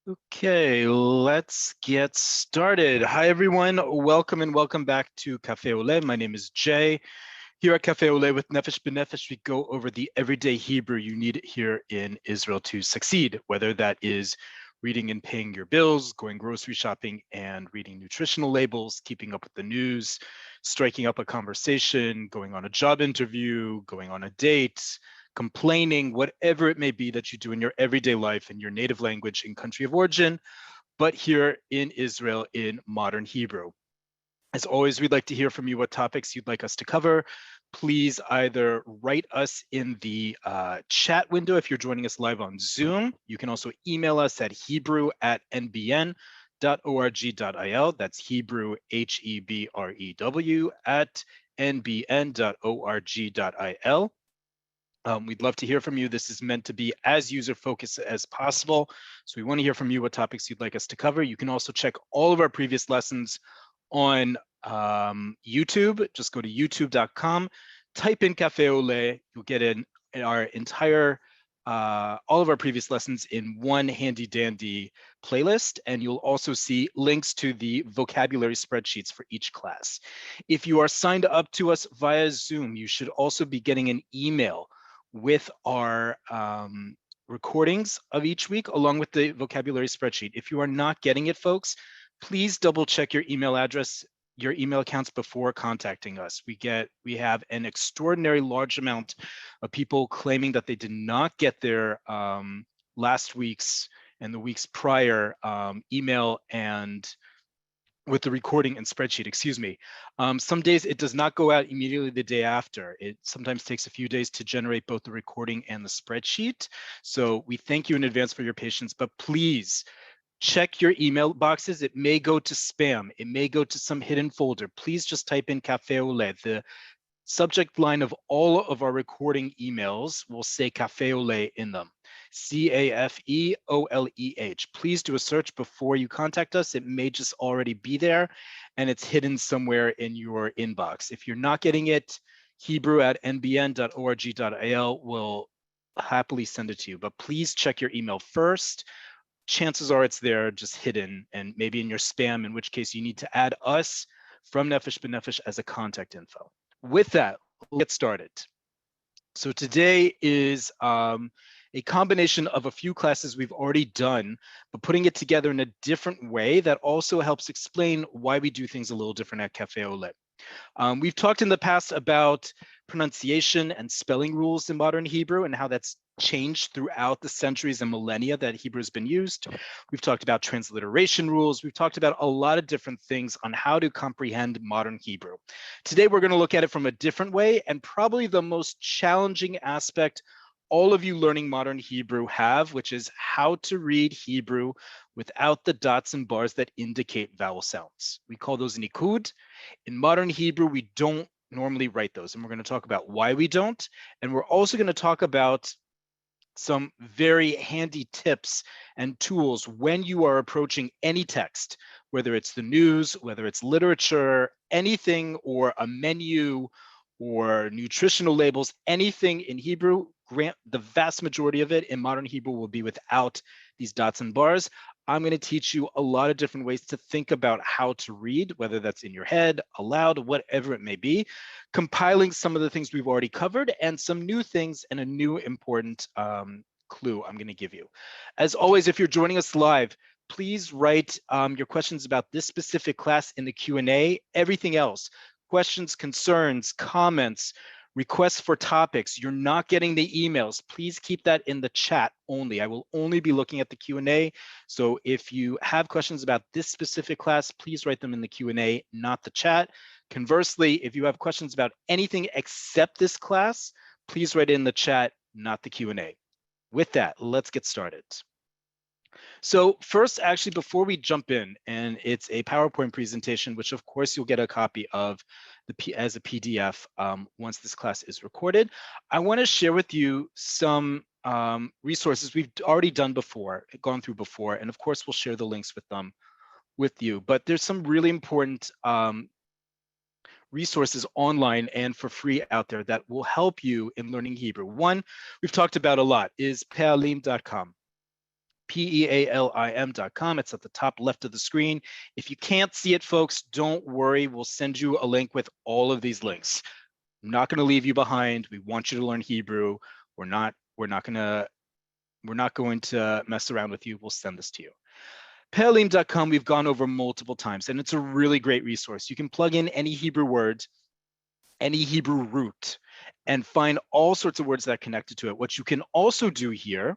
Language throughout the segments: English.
Okay, let's get started. Hi, everyone. Welcome and welcome back to Cafe Oleh. My name is Jay. Here at Cafe Oleh with Nefesh B'Nefesh, we go over the everyday Hebrew you need here in Israel to succeed, whether that is reading and paying your bills, going grocery shopping and reading nutritional labels, keeping up with the news, striking up a conversation, going on a job interview, going on a date, complaining, whatever it may be that you do in your everyday life in your native language in country of origin, but here in Israel in modern Hebrew. As always, we'd like to hear from you what topics you'd like us to cover. Please either write us in the chat window if you're joining us live on Zoom. You can also email us at hebrew@nbn.org.il. That's Hebrew, Hebrew, at nbn.org.il. We'd love to hear from you. This is meant to be as user-focused as possible. So we want to hear from you what topics you'd like us to cover. You can also check all of our previous lessons on YouTube. Just go to youtube.com, type in Cafe Oleh. You'll get in our entire, all of our previous lessons in one handy dandy playlist. And you'll also see links to the vocabulary spreadsheets for each class. If you are signed up to us via Zoom, you should also be getting an email with our recordings of each week, along with the vocabulary spreadsheet. If you are not getting it, folks, please double check your email address, your email accounts before contacting us. We have an extraordinary large amount of people claiming that they did not get their last week's and the weeks prior email and with the recording and spreadsheet, excuse me. Some days it does not go out immediately the day after. It sometimes takes a few days to generate both the recording and the spreadsheet. So we thank you in advance for your patience, but please check your email boxes. It may go to spam. It may go to some hidden folder. Please just type in Cafe Oleh. The subject line of all of our recording emails will say Cafe Oleh in them. CAFEOLEH. Please do a search before you contact us. It may just already be there and it's hidden somewhere in your inbox. If you're not getting it, Hebrew@nbn.org.il will happily send it to you, but please check your email first. Chances are it's there just hidden and maybe in your spam, in which case you need to add us from Nefesh B'Nefesh as a contact info. With that, let's get started. So today is a combination of a few classes we've already done, but putting it together in a different way that also helps explain why we do things a little different at Cafe Oleh. We've talked in the past about pronunciation and spelling rules in modern Hebrew and how that's changed throughout the centuries and millennia that Hebrew has been used. We've talked about transliteration rules. We've talked about a lot of different things on how to comprehend modern Hebrew. Today, we're going to look at it from a different way, and probably the most challenging aspect all of you learning modern Hebrew have, which is how to read Hebrew without the dots and bars that indicate vowel sounds. We call those Nikud. In modern Hebrew, we don't normally write those, and we're going to talk about why we don't. And we're also going to talk about some very handy tips and tools when you are approaching any text, whether it's the news, whether it's literature, anything, or a menu, or nutritional labels, anything in Hebrew. Grant the vast majority of it in modern Hebrew will be without these dots and bars. I'm going to teach you a lot of different ways to think about how to read, whether that's in your head, aloud, whatever it may be, compiling some of the things we've already covered and some new things and a new important clue I'm going to give you. As always, if you're joining us live, please write your questions about this specific class in the Q&A. Everything else, questions, concerns, comments, requests for topics, you're not getting the emails, please keep that in the chat only. I will only be looking at the Q&A. So if you have questions about this specific class, please write them in the Q&A, not the chat. Conversely, if you have questions about anything except this class, please write it in the chat, not the Q&A. With that, let's get started. So first, actually, before we jump in, and it's a PowerPoint presentation, which of course you'll get a copy of as a PDF once this class is recorded, I want to share with you some resources we've already done before, gone through before, and of course we'll share the links with them with you. But there's some really important resources online and for free out there that will help you in learning Hebrew. One we've talked about a lot is pealim.com. PEALIM.com. It's at the top left of the screen. If you can't see it, folks, don't worry. We'll send you a link with all of these links. I'm not going to leave you behind. We want you to learn Hebrew. We're not going to mess around with you. We'll send this to you. Pe'alim.com we've gone over multiple times, and it's a really great resource. You can plug in any Hebrew word, any Hebrew root, and find all sorts of words that are connected to it. What you can also do here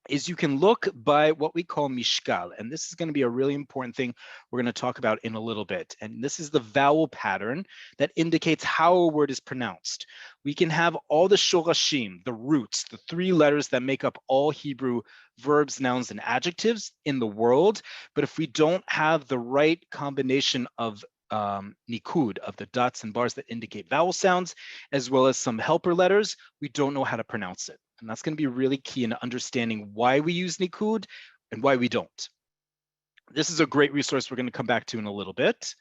is you can look by what we call mishkal, and this is going to be a really important thing we're going to talk about in a little bit. And this is the vowel pattern that indicates how a word is pronounced. We can have all the shorashim, the roots, the 3 letters that make up all Hebrew verbs, nouns, and adjectives in the world, but if we don't have the right combination of Nikud, of the dots and bars that indicate vowel sounds, as well as some helper letters, we don't know how to pronounce it. And that's going to be really key in understanding why we use Nikud and why we don't. This is a great resource we're going to come back to in a little bit.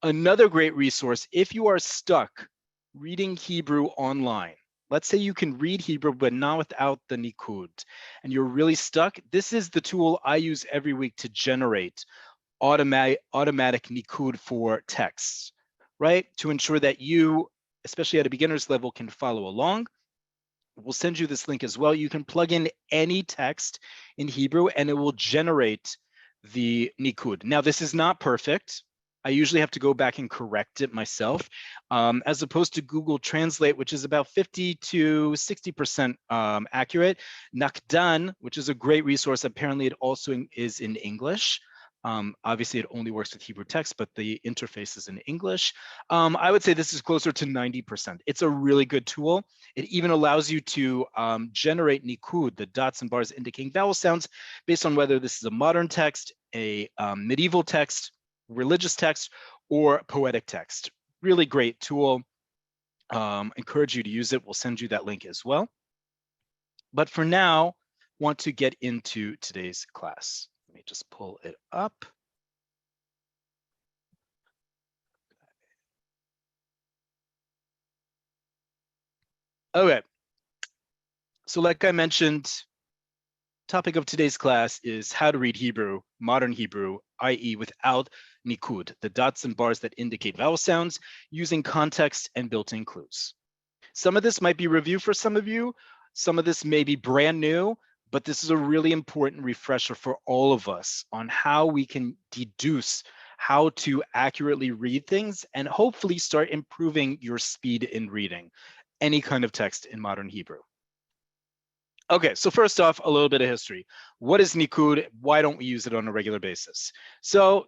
Another great resource, if you are stuck reading Hebrew online, let's say you can read Hebrew, but not without the Nikud, and you're really stuck, this is the tool I use every week to generate automatic Nikud for texts, right? To ensure that you, especially at a beginner's level, can follow along. We'll send you this link as well. You can plug in any text in Hebrew and it will generate the Nikud. Now, this is not perfect. I usually have to go back and correct it myself, as opposed to Google Translate, which is about 50 to 60% accurate. Nakdan, which is a great resource, apparently it also is in English. Obviously, it only works with Hebrew text, but the interface is in English. I would say this is closer to 90%. It's a really good tool. It even allows you to generate Nikud, the dots and bars indicating vowel sounds, based on whether this is a modern text, a medieval text, religious text, or poetic text. Really great tool. Encourage you to use it. We'll send you that link as well. But for now, want to get into today's class. Let me just pull it up. Okay, so like I mentioned, topic of today's class is how to read Hebrew, modern Hebrew, i.e. without Nikud, the dots and bars that indicate vowel sounds, using context and built-in clues. Some of this might be review for some of you, some of this may be brand new, but this is a really important refresher for all of us on how we can deduce how to accurately read things and hopefully start improving your speed in reading any kind of text in modern Hebrew. Okay, so first off, a little bit of history. What is Nikud? Why don't we use it on a regular basis? So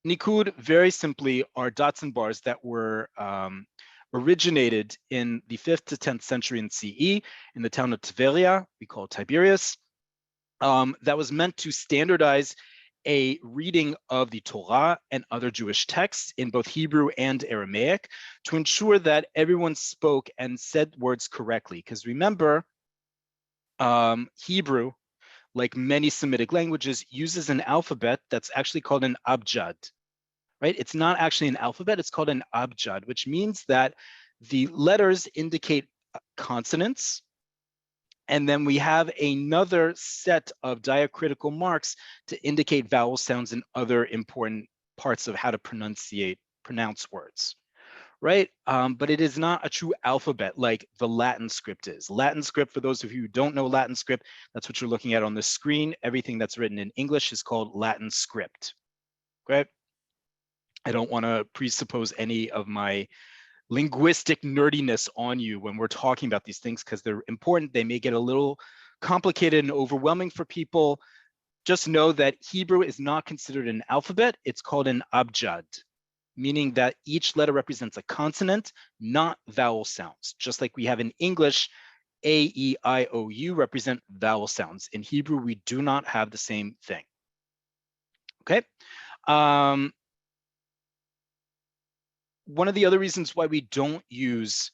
Nikud, very simply, are dots and bars that were originated in the 5th to 10th century in CE in the town of Tveria, we call it Tiberias, that was meant to standardize a reading of the Torah and other Jewish texts in both Hebrew and Aramaic to ensure that everyone spoke and said words correctly. Because remember, Hebrew, like many Semitic languages, uses an alphabet that's actually called an abjad. Right? It's not actually an alphabet, it's called an abjad, which means that the letters indicate consonants, and then we have another set of diacritical marks to indicate vowel sounds and other important parts of how to pronounce words, right? But it is not a true alphabet like the Latin script is. Latin script, for those of you who don't know Latin script, that's what you're looking at on the screen. Everything that's written in English is called Latin script, okay? I don't want to presuppose any of my linguistic nerdiness on you when we're talking about these things because they're important. They may get a little complicated and overwhelming for people. Just know that Hebrew is not considered an alphabet. It's called an abjad, meaning that each letter represents a consonant, not vowel sounds. Just like we have in English, A, E, I, O, U represent vowel sounds. In Hebrew, we do not have the same thing. Okay. One of the other reasons why we don't use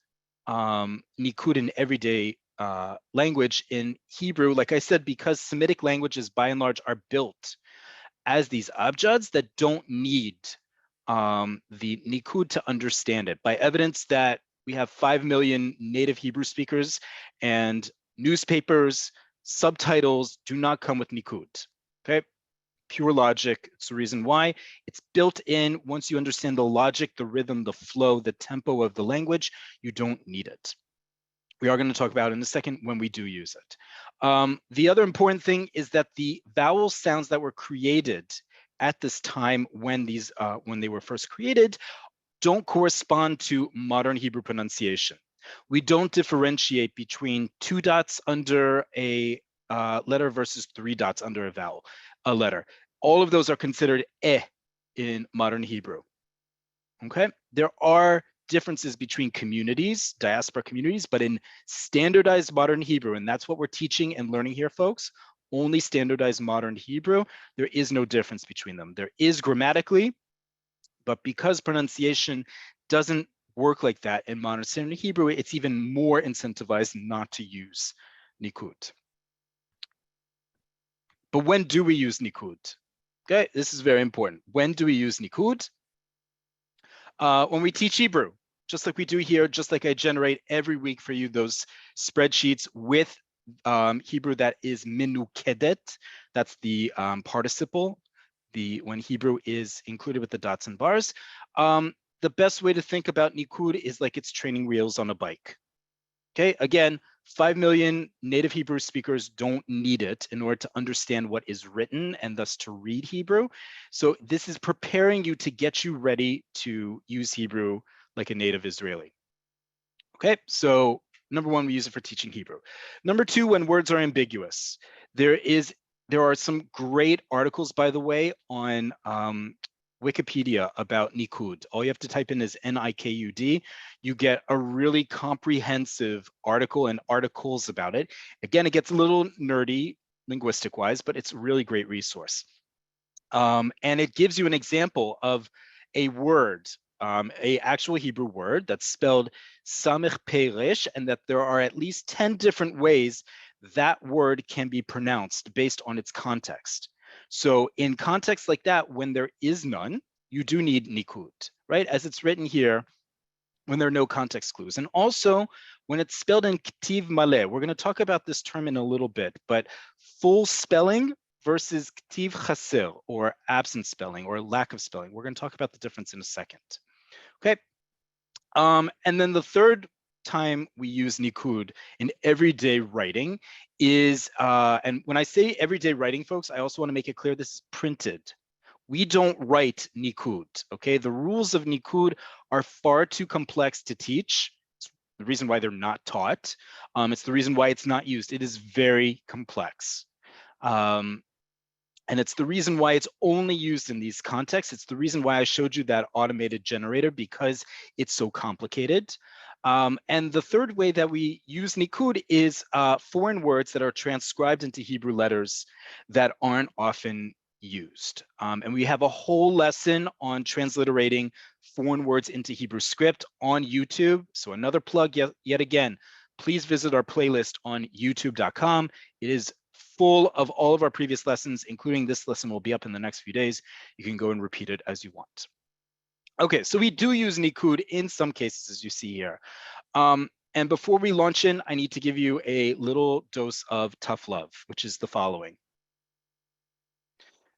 Nikud in everyday language in Hebrew, like I said, because Semitic languages by and large are built as these abjads that don't need the Nikud to understand it. By evidence that we have 5 million native Hebrew speakers and newspapers, Subtitles do not come with Nikud. Okay, pure logic. It's the reason why. It's built in. Once you understand the logic, the rhythm, the flow, the tempo of the language, you don't need it. We are going to talk about it in a second when we do use it. The other important thing is that the vowel sounds that were created at this time when they were first created don't correspond to modern Hebrew pronunciation. We don't differentiate between 2 dots under a letter versus 3 dots under a letter. All of those are considered in modern Hebrew. Okay, there are differences between communities, diaspora communities, but in standardized modern Hebrew, and that's what we're teaching and learning here, folks, only standardized modern Hebrew, there is no difference between them. There is grammatically, but because pronunciation doesn't work like that in modern standard Hebrew, it's even more incentivized not to use Nikud. But when do we use Nikud? Okay, this is very important. When do we use Nikud? When we teach Hebrew, just like we do here, just like I generate every week for you those spreadsheets with Hebrew that is minukedet. That's the participle, when Hebrew is included with the dots and bars. The best way to think about Nikud is like it's training wheels on a bike. Okay, again, 5 million native Hebrew speakers don't need it in order to understand what is written and thus to read Hebrew. So this is preparing you to get you ready to use Hebrew like a native Israeli. Okay, so number one, we use it for teaching Hebrew. Number two, when words are ambiguous. There are some great articles, by the way, on Wikipedia about Nikud. All you have to type in is Nikud. You get a really comprehensive article and articles about it. Again, it gets a little nerdy linguistic-wise, but it's a really great resource. And it gives you an example of a word, a actual Hebrew word that's spelled samich perish, and that there are at least 10 different ways that word can be pronounced based on its context. So in context like that, when there is none, you do need Nikud, right? As it's written here, when there are no context clues. And also when it's spelled in Ktiv Maleh, we're going to talk about this term in a little bit, but full spelling versus Ktiv Chaser, or absent spelling or lack of spelling. We're going to talk about the difference in a second. Okay. And then the third time we use Nikud in everyday writing is, and when I say everyday writing, folks, I also want to make it clear this is printed. We don't write Nikud, okay? The rules of Nikud are far too complex to teach. It's the reason why they're not taught. It's the reason why it's not used. It is very complex. And it's the reason why it's only used in these contexts. It's the reason why I showed you that automated generator, because it's so complicated. And the third way that we use Nikud is foreign words that are transcribed into Hebrew letters that aren't often used. And we have a whole lesson on transliterating foreign words into Hebrew script on YouTube. So another plug yet again, please visit our playlist on youtube.com. It is full of all of our previous lessons, including this lesson will be up in the next few days. You can go and repeat it as you want. Okay, so we do use Nikud in some cases, as you see here. And before we launch in, I need to give you a little dose of tough love, which is the following.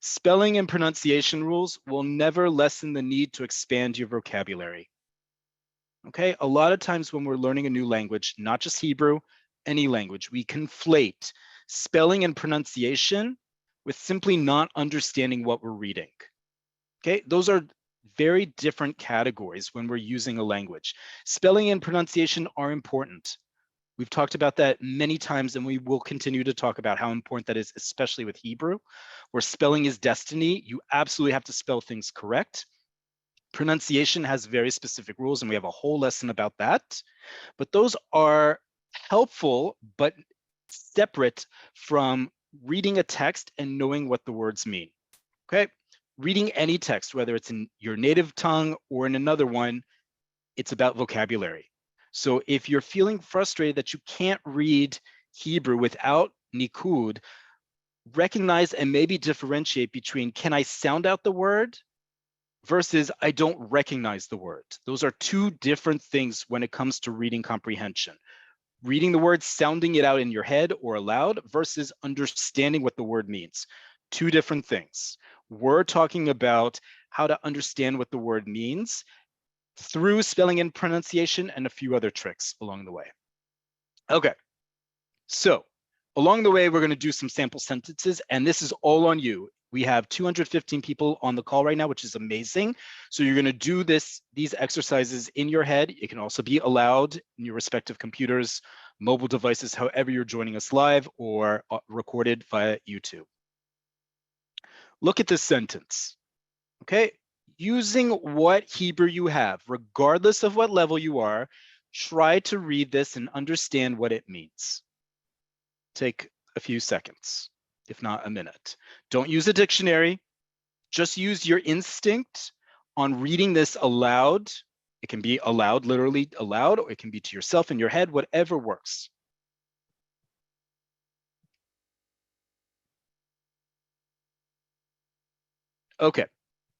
Spelling and pronunciation rules will never lessen the need to expand your vocabulary. Okay, a lot of times when we're learning a new language, not just Hebrew, any language, we conflate spelling and pronunciation with simply not understanding what we're reading. Okay, those are very different categories when we're using a language. Spelling and pronunciation are important. We've talked about that many times, and we will continue to talk about how important that is, especially with Hebrew, where spelling is destiny. You absolutely have to spell things correct. Pronunciation has very specific rules, and we have a whole lesson about that. But those are helpful, but separate from reading a text and knowing what the words mean. Okay? Reading any text, whether it's in your native tongue or in another one, it's about vocabulary. So if you're feeling frustrated that you can't read Hebrew without Nikud, recognize and maybe differentiate between, can I sound out the word versus I don't recognize the word. Those are two different things when it comes to reading comprehension. reading the word, sounding it out in your head or aloud versus understanding what the word means. Two different things. We're talking about how to understand what the word means through spelling and pronunciation and a few other tricks along the way. Okay, so along the way, we're going to do some sample sentences, and this is all on you. We have 215 people on the call right now, which is amazing. So you're going to do these exercises in your head. It can also be aloud in your respective computers, mobile devices, however you're joining us live or recorded via YouTube. Look at this sentence, okay? Using what Hebrew you have, regardless of what level you are, try to read this and understand what it means. Take a few seconds, if not a minute. Don't use a dictionary. Just use your instinct on reading this aloud. It can be aloud, literally aloud, or it can be to yourself in your head, whatever works. Okay,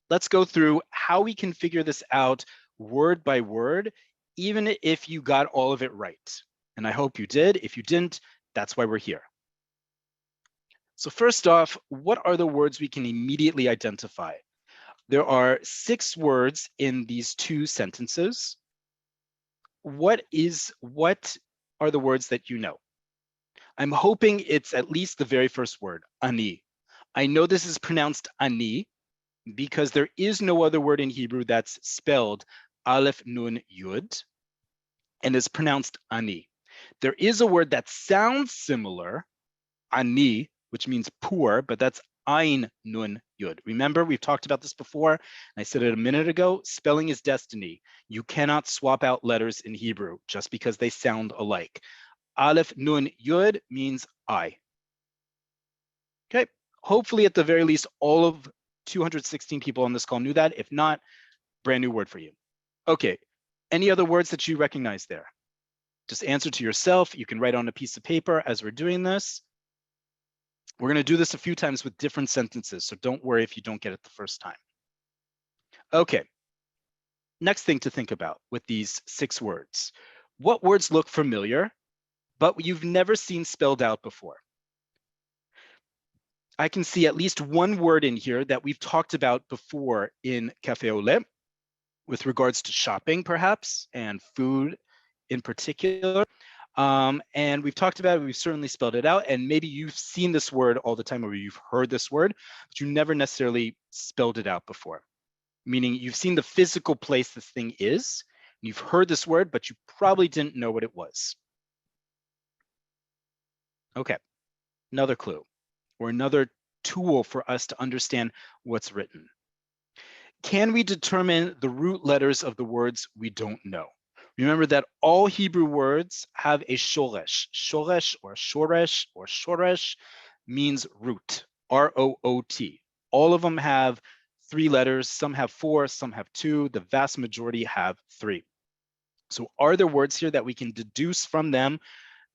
let's go through how we can figure this out word by word, even if you got all of it right. And I hope you did. If you didn't, that's why we're here. So first off, what are the words we can immediately identify? There are 6 words in these 2 sentences. What are the words that you know? I'm hoping it's at least the very first word, ani. I know this is pronounced ani because there is no other word in Hebrew that's spelled aleph nun yud and is pronounced ani. There is a word that sounds similar, ani, which means poor, but that's Ein Nun Yud. Remember, we've talked about this before. I said it a minute ago. Spelling is destiny. You cannot swap out letters in Hebrew just because they sound alike. Aleph Nun Yud means I. Okay. Hopefully, at the very least, all of 216 people on this call knew that. If not, brand new word for you. Okay. Any other words that you recognize there? Just answer to yourself. You can write on a piece of paper as we're doing this. We're going to do this a few times with different sentences, so don't worry if you don't get it the first time. Okay. Next thing to think about with these 6 words. What words look familiar, but you've never seen spelled out before? I can see at least one word in here that we've talked about before in Café Oleh with regards to shopping, perhaps, and food in particular. And we've talked about it, we've certainly spelled it out, and maybe you've seen this word all the time or you've heard this word, but you never necessarily spelled it out before. Meaning you've seen the physical place this thing is, and you've heard this word, but you probably didn't know what it was. Okay, another clue or another tool for us to understand what's written. Can we determine the root letters of the words we don't know? Remember that all Hebrew words have a shoresh. Shoresh or shoresh means root, R-O-O-T. All of them have 3 letters. Some have 4, some have 2. The vast majority have 3. So are there words here that we can deduce from them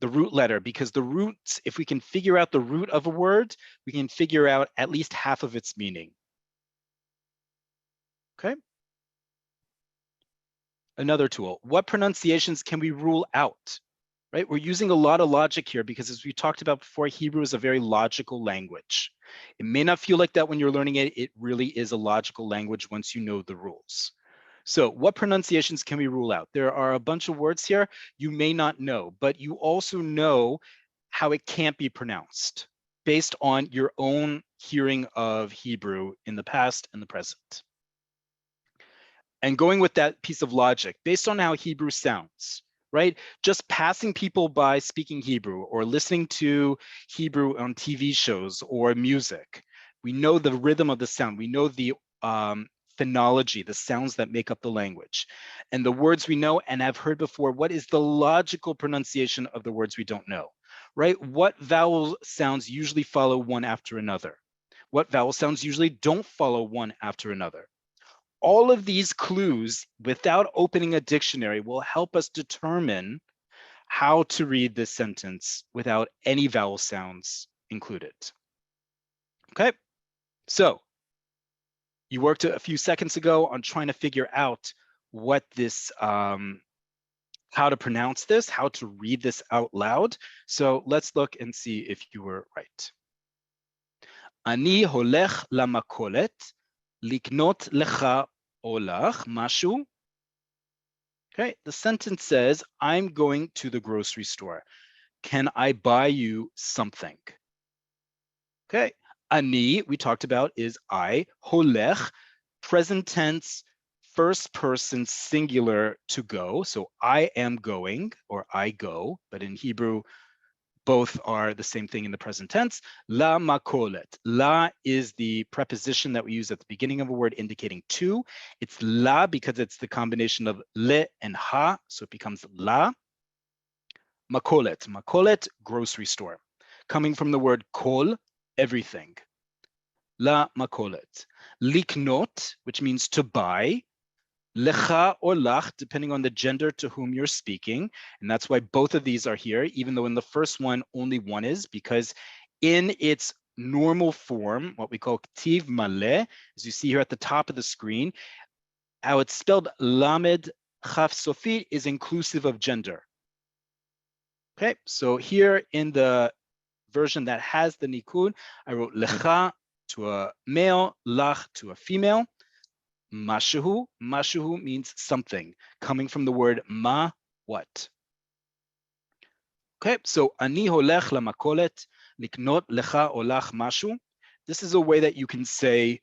the root letter? Because the roots, if we can figure out the root of a word, we can figure out at least half of its meaning. Okay. Another tool, what pronunciations can we rule out? Right, we're using a lot of logic here because as we talked about before, Hebrew is a very logical language. It may not feel like that when you're learning it. It really is a logical language once you know the rules. So what pronunciations can we rule out? There are a bunch of words here you may not know, but you also know how it can't be pronounced based on your own hearing of Hebrew in the past and the present. And going with that piece of logic, based on how Hebrew sounds, right? Just passing people by speaking Hebrew or listening to Hebrew on TV shows or music, we know the rhythm of the sound. We know the phonology, the sounds that make up the language. And the words we know and have heard before, what is the logical pronunciation of the words we don't know, right? What vowel sounds usually follow one after another? What vowel sounds usually don't follow one after another? All of these clues, without opening a dictionary, will help us determine how to read this sentence without any vowel sounds included. Okay, so you worked a few seconds ago on trying to figure out what this how to pronounce this, how to read this out loud. So let's look and see if you were right. אני הולך למכולת לקנות לך או לך משהו. Okay, the sentence says, I'm going to the grocery store. Can I buy you something? Okay, ani, we talked about, is I. Holech, present tense, first person singular to go. So I am going, or I go, but in Hebrew, both are the same thing in the present tense. La makolet. La is the preposition that we use at the beginning of a word indicating to. It's la because it's the combination of le and ha, so it becomes la. Makolet. Makolet, grocery store. Coming from the word kol, everything. La makolet. Liknot, which means to buy. Lecha or lach, depending on the gender to whom you're speaking. And that's why both of these are here, even though in the first one, only one is, because in its normal form, what we call ktiv maleh, as you see here at the top of the screen, how it's spelled lamed chaf sofi is inclusive of gender. Okay, so here in the version that has the nikud, I wrote lecha to a male, lach to a female. Mashuhu, mashuhu means something, coming from the word ma, what. Okay, so ani holech lamakolet liknot lecha o lach mashu. This is a way that you can say,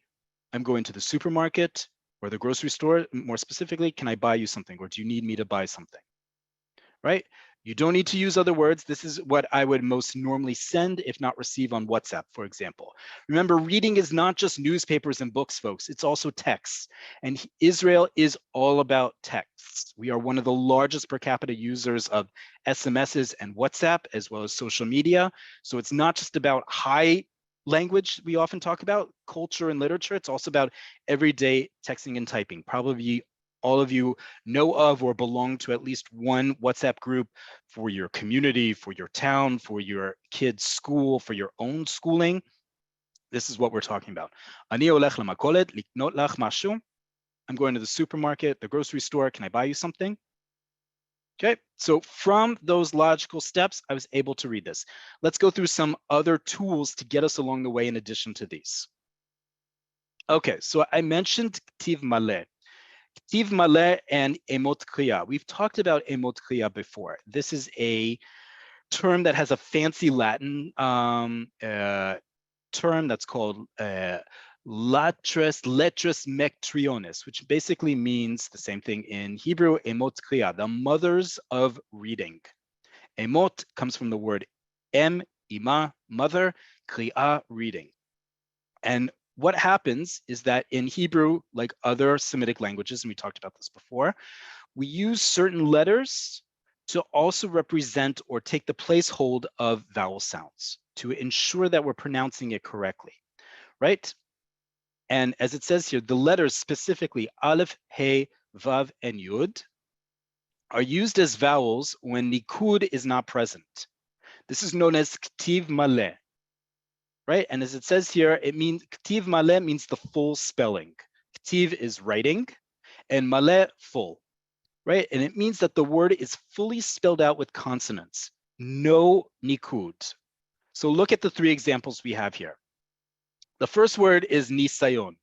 I'm going to the supermarket or the grocery store. More specifically, can I buy you something, or do you need me to buy something? Right? You don't need to use other words. This is what I would most normally send, if not receive, on WhatsApp, for example. Remember, reading is not just newspapers and books, folks. It's also texts. And Israel is all about texts. We are one of the largest per capita users of SMSs and WhatsApp, as well as social media. So it's not just about high language we often talk about, culture and literature. It's also about everyday texting and typing. Probably all of you know of or belong to at least one WhatsApp group for your community, for your town, for your kids' school, for your own schooling. This is what we're talking about. Ani olech lamakolet liknot lach mashu. I'm going to the supermarket, the grocery store. Can I buy you something? Okay, so from those logical steps, I was able to read this. Let's go through some other tools to get us along the way in addition to these. Okay, so I mentioned ktiv maleh. Ktiv maleh and emot kriya. We've talked about emot kriya before. This is a term that has a fancy Latin term that's called latres mectriones, which basically means the same thing in Hebrew, emot kriya, the mothers of reading. Emot comes from the word em, ima, mother, kriya, reading. And what happens is that in Hebrew, like other Semitic languages, and we talked about this before, we use certain letters to also represent or take the placehold of vowel sounds to ensure that we're pronouncing it correctly, right? And as it says here, the letters specifically Aleph, He, Vav, and Yud are used as vowels when Nikud is not present. This is known as ktiv maleh. Right, and as it says here, it means ktiv maleh means the full spelling. Ktiv is writing, and maleh full, right? And it means that the word is fully spelled out with consonants, no nikud. So look at the three examples we have here. The first word is nisayon.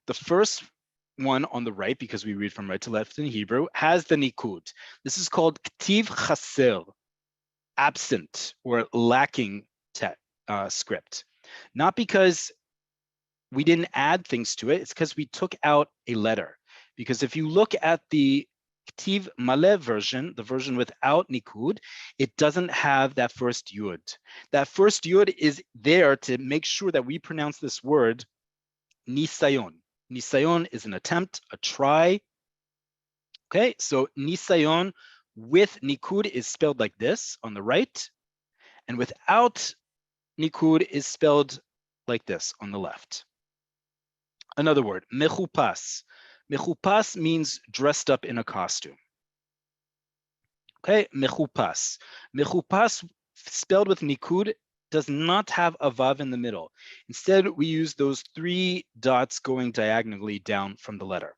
The first one on the right, because we read from right to left in Hebrew, has the nikud. This is called ktiv chaser, absent or lacking script. Not because we didn't add things to it, it's because we took out a letter. Because if you look at the ktiv maleh version, the version without nikud, it doesn't have that first yud. That first yud is there to make sure that we pronounce this word nisayon. Nisayon is an attempt, a try. Okay, so nisayon with nikud is spelled like this on the right, and without nikud is spelled like this on the left. Another word, mechupas. Mechupas means dressed up in a costume. Okay, mechupas. Mechupas, spelled with nikud, does not have a vav in the middle. Instead, we use those three dots going diagonally down from the letter.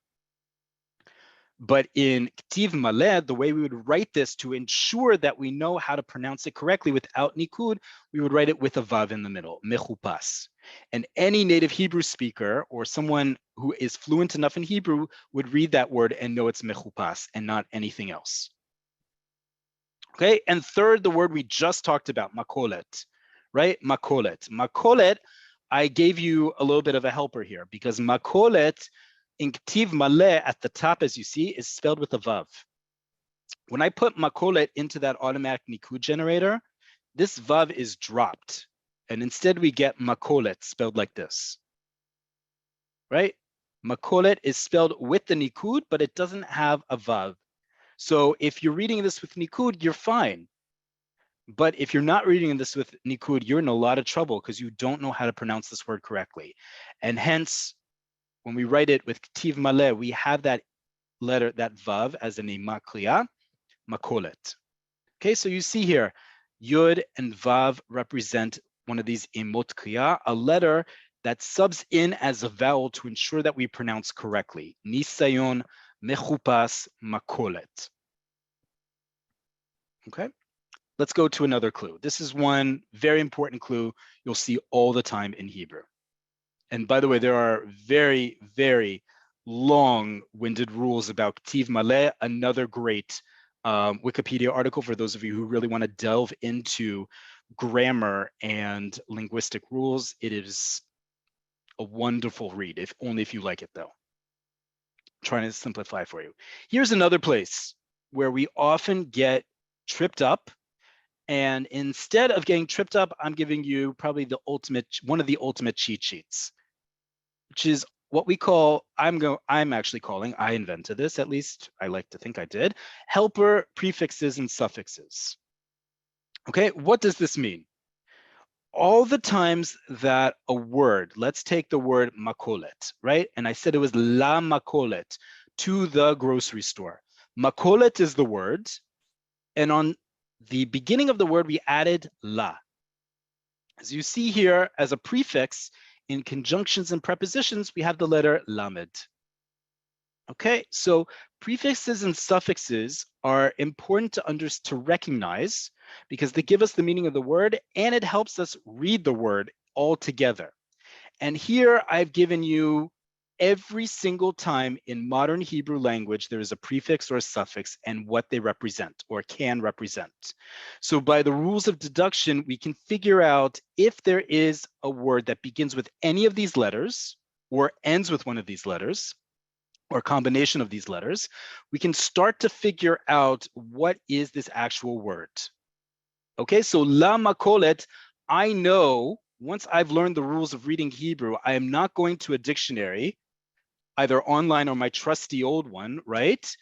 But in Ktiv Maleh, the way we would write this to ensure that we know how to pronounce it correctly without Nikud, we would write it with a Vav in the middle, Mechupas. And any native Hebrew speaker or someone who is fluent enough in Hebrew would read that word and know it's Mechupas and not anything else. Okay, and third, the word we just talked about, makolet, right? Makolet. Makolet, I gave you a little bit of a helper here because makolet in Ktiv Maleh at the top, as you see, is spelled with a Vav. When I put makolet into that automatic Nikud generator, this Vav is dropped. And instead we get makolet spelled like this, right? Makolet is spelled with the Nikud, but it doesn't have a Vav. So if you're reading this with Nikud, you're fine. But if you're not reading this with Nikud, you're in a lot of trouble because you don't know how to pronounce this word correctly. And hence, when we write it with Ktiv Maleh, we have that letter, that Vav, as an Ima Kriya, Makolet. Okay, so you see here, Yud and Vav represent one of these Imot Kriya, a letter that subs in as a vowel to ensure that we pronounce correctly. Nisayon, Mechupas, Makolet. Okay, let's go to another clue. This is one very important clue you'll see all the time in Hebrew. And by the way, there are very, very long-winded rules about Ktiv Maleh, another great Wikipedia article for those of you who really want to delve into grammar and linguistic rules. It is a wonderful read, if only if you like it, though. I'm trying to simplify for you. Here's another place where we often get tripped up. And instead of getting tripped up, I'm giving you probably one of the ultimate cheat sheets, which is what we call, I'm actually calling, I invented this, at least I like to think I did, helper prefixes and suffixes. Okay, what does this mean? All the times that a word, let's take the word makolet, right? And I said it was la makolet, to the grocery store. Makolet is the word, and on the beginning of the word, we added la. As you see here, as a prefix, in conjunctions and prepositions, we have the letter lamed. Okay, so prefixes and suffixes are important to recognize because they give us the meaning of the word and it helps us read the word all together. And here I've given you every single time in modern Hebrew language, there is a prefix or a suffix and what they represent or can represent. So by the rules of deduction, we can figure out if there is a word that begins with any of these letters or ends with one of these letters or a combination of these letters, we can start to figure out what is this actual word. Okay, so la makolet, I know once I've learned the rules of reading Hebrew, I am not going to a dictionary, either online or my trusty old one, right?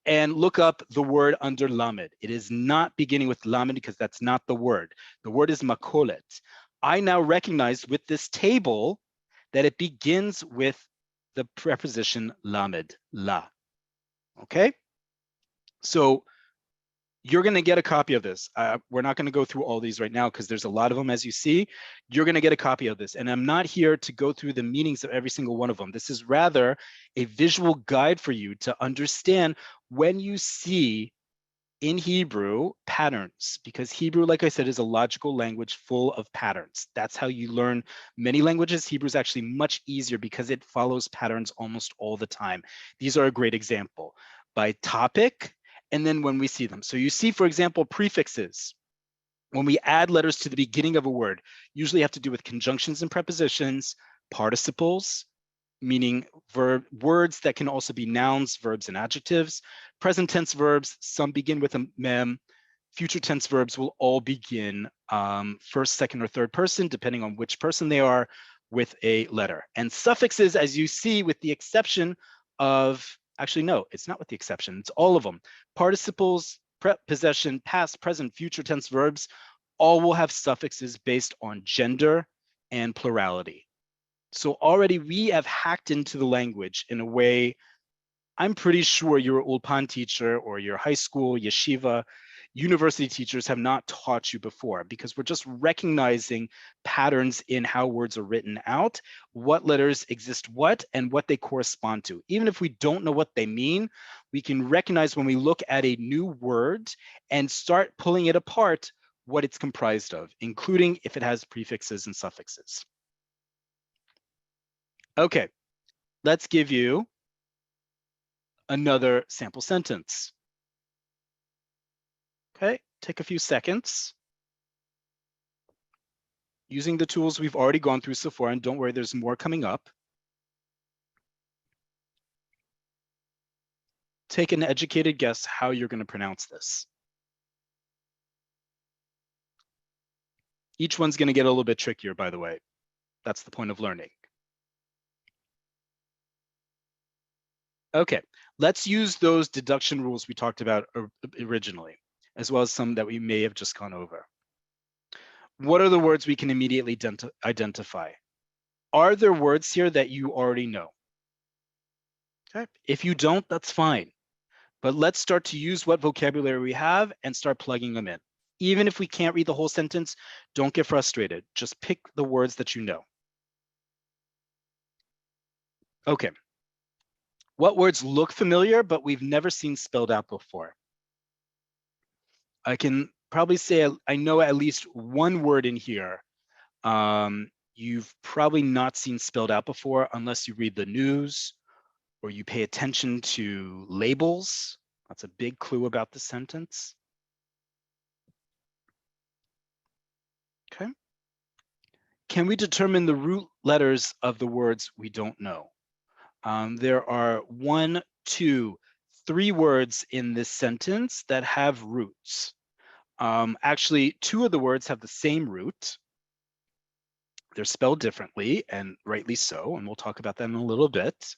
And look up the word under lamed. It is not beginning with lamed because that's not the word. The word is makolet. I now recognize with this table that it begins with the preposition lamed, la. Okay? So you're going to get a copy of this. We're not going to go through all these right now because there's a lot of them, as you see. You're going to get a copy of this. And I'm not here to go through the meanings of every single one of them. This is rather a visual guide for you to understand when you see in Hebrew patterns, because Hebrew, like I said, is a logical language full of patterns. That's how you learn many languages. Hebrew is actually much easier because it follows patterns almost all the time. These are a great example. By topic, and then when we see them. So you see, for example, prefixes. When we add letters to the beginning of a word, usually have to do with conjunctions and prepositions, participles, meaning words that can also be nouns, verbs, and adjectives. Present tense verbs, some begin with a mem. Future tense verbs will all begin first, second, or third person, depending on which person they are, with a letter. And suffixes, as you see, with the exception of, actually, no, it's not with the exception, it's all of them. Participles, possession, past, present, future tense verbs, all will have suffixes based on gender and plurality. So already we have hacked into the language in a way, I'm pretty sure your ulpan teacher or your high school, yeshiva, university teachers have not taught you before, because we're just recognizing patterns in how words are written out, what letters exist what, and what they correspond to. Even if we don't know what they mean, we can recognize when we look at a new word and start pulling it apart what it's comprised of, including if it has prefixes and suffixes. Okay, let's give you another sample sentence. Okay, take a few seconds. Using the tools we've already gone through so far, and don't worry, there's more coming up. Take an educated guess how you're going to pronounce this. Each one's going to get a little bit trickier, by the way. That's the point of learning. Okay, let's use those deduction rules we talked about originally, as well as some that we may have just gone over. What are the words we can immediately identify? Are there words here that you already know? Okay, if you don't, that's fine. But let's start to use what vocabulary we have and start plugging them in. Even if we can't read the whole sentence, don't get frustrated. Just pick the words that you know. Okay. What words look familiar, but we've never seen spelled out before? I can probably say I know at least one word in here you've probably not seen spelled out before unless you read the news or you pay attention to labels. That's a big clue about the sentence. Okay. Can we determine the root letters of the words we don't know? There are 1, 2, 3 words in this sentence that have roots. Actually, 2 of the words have the same root. They're spelled differently, and rightly so, and we'll talk about that in a little bit,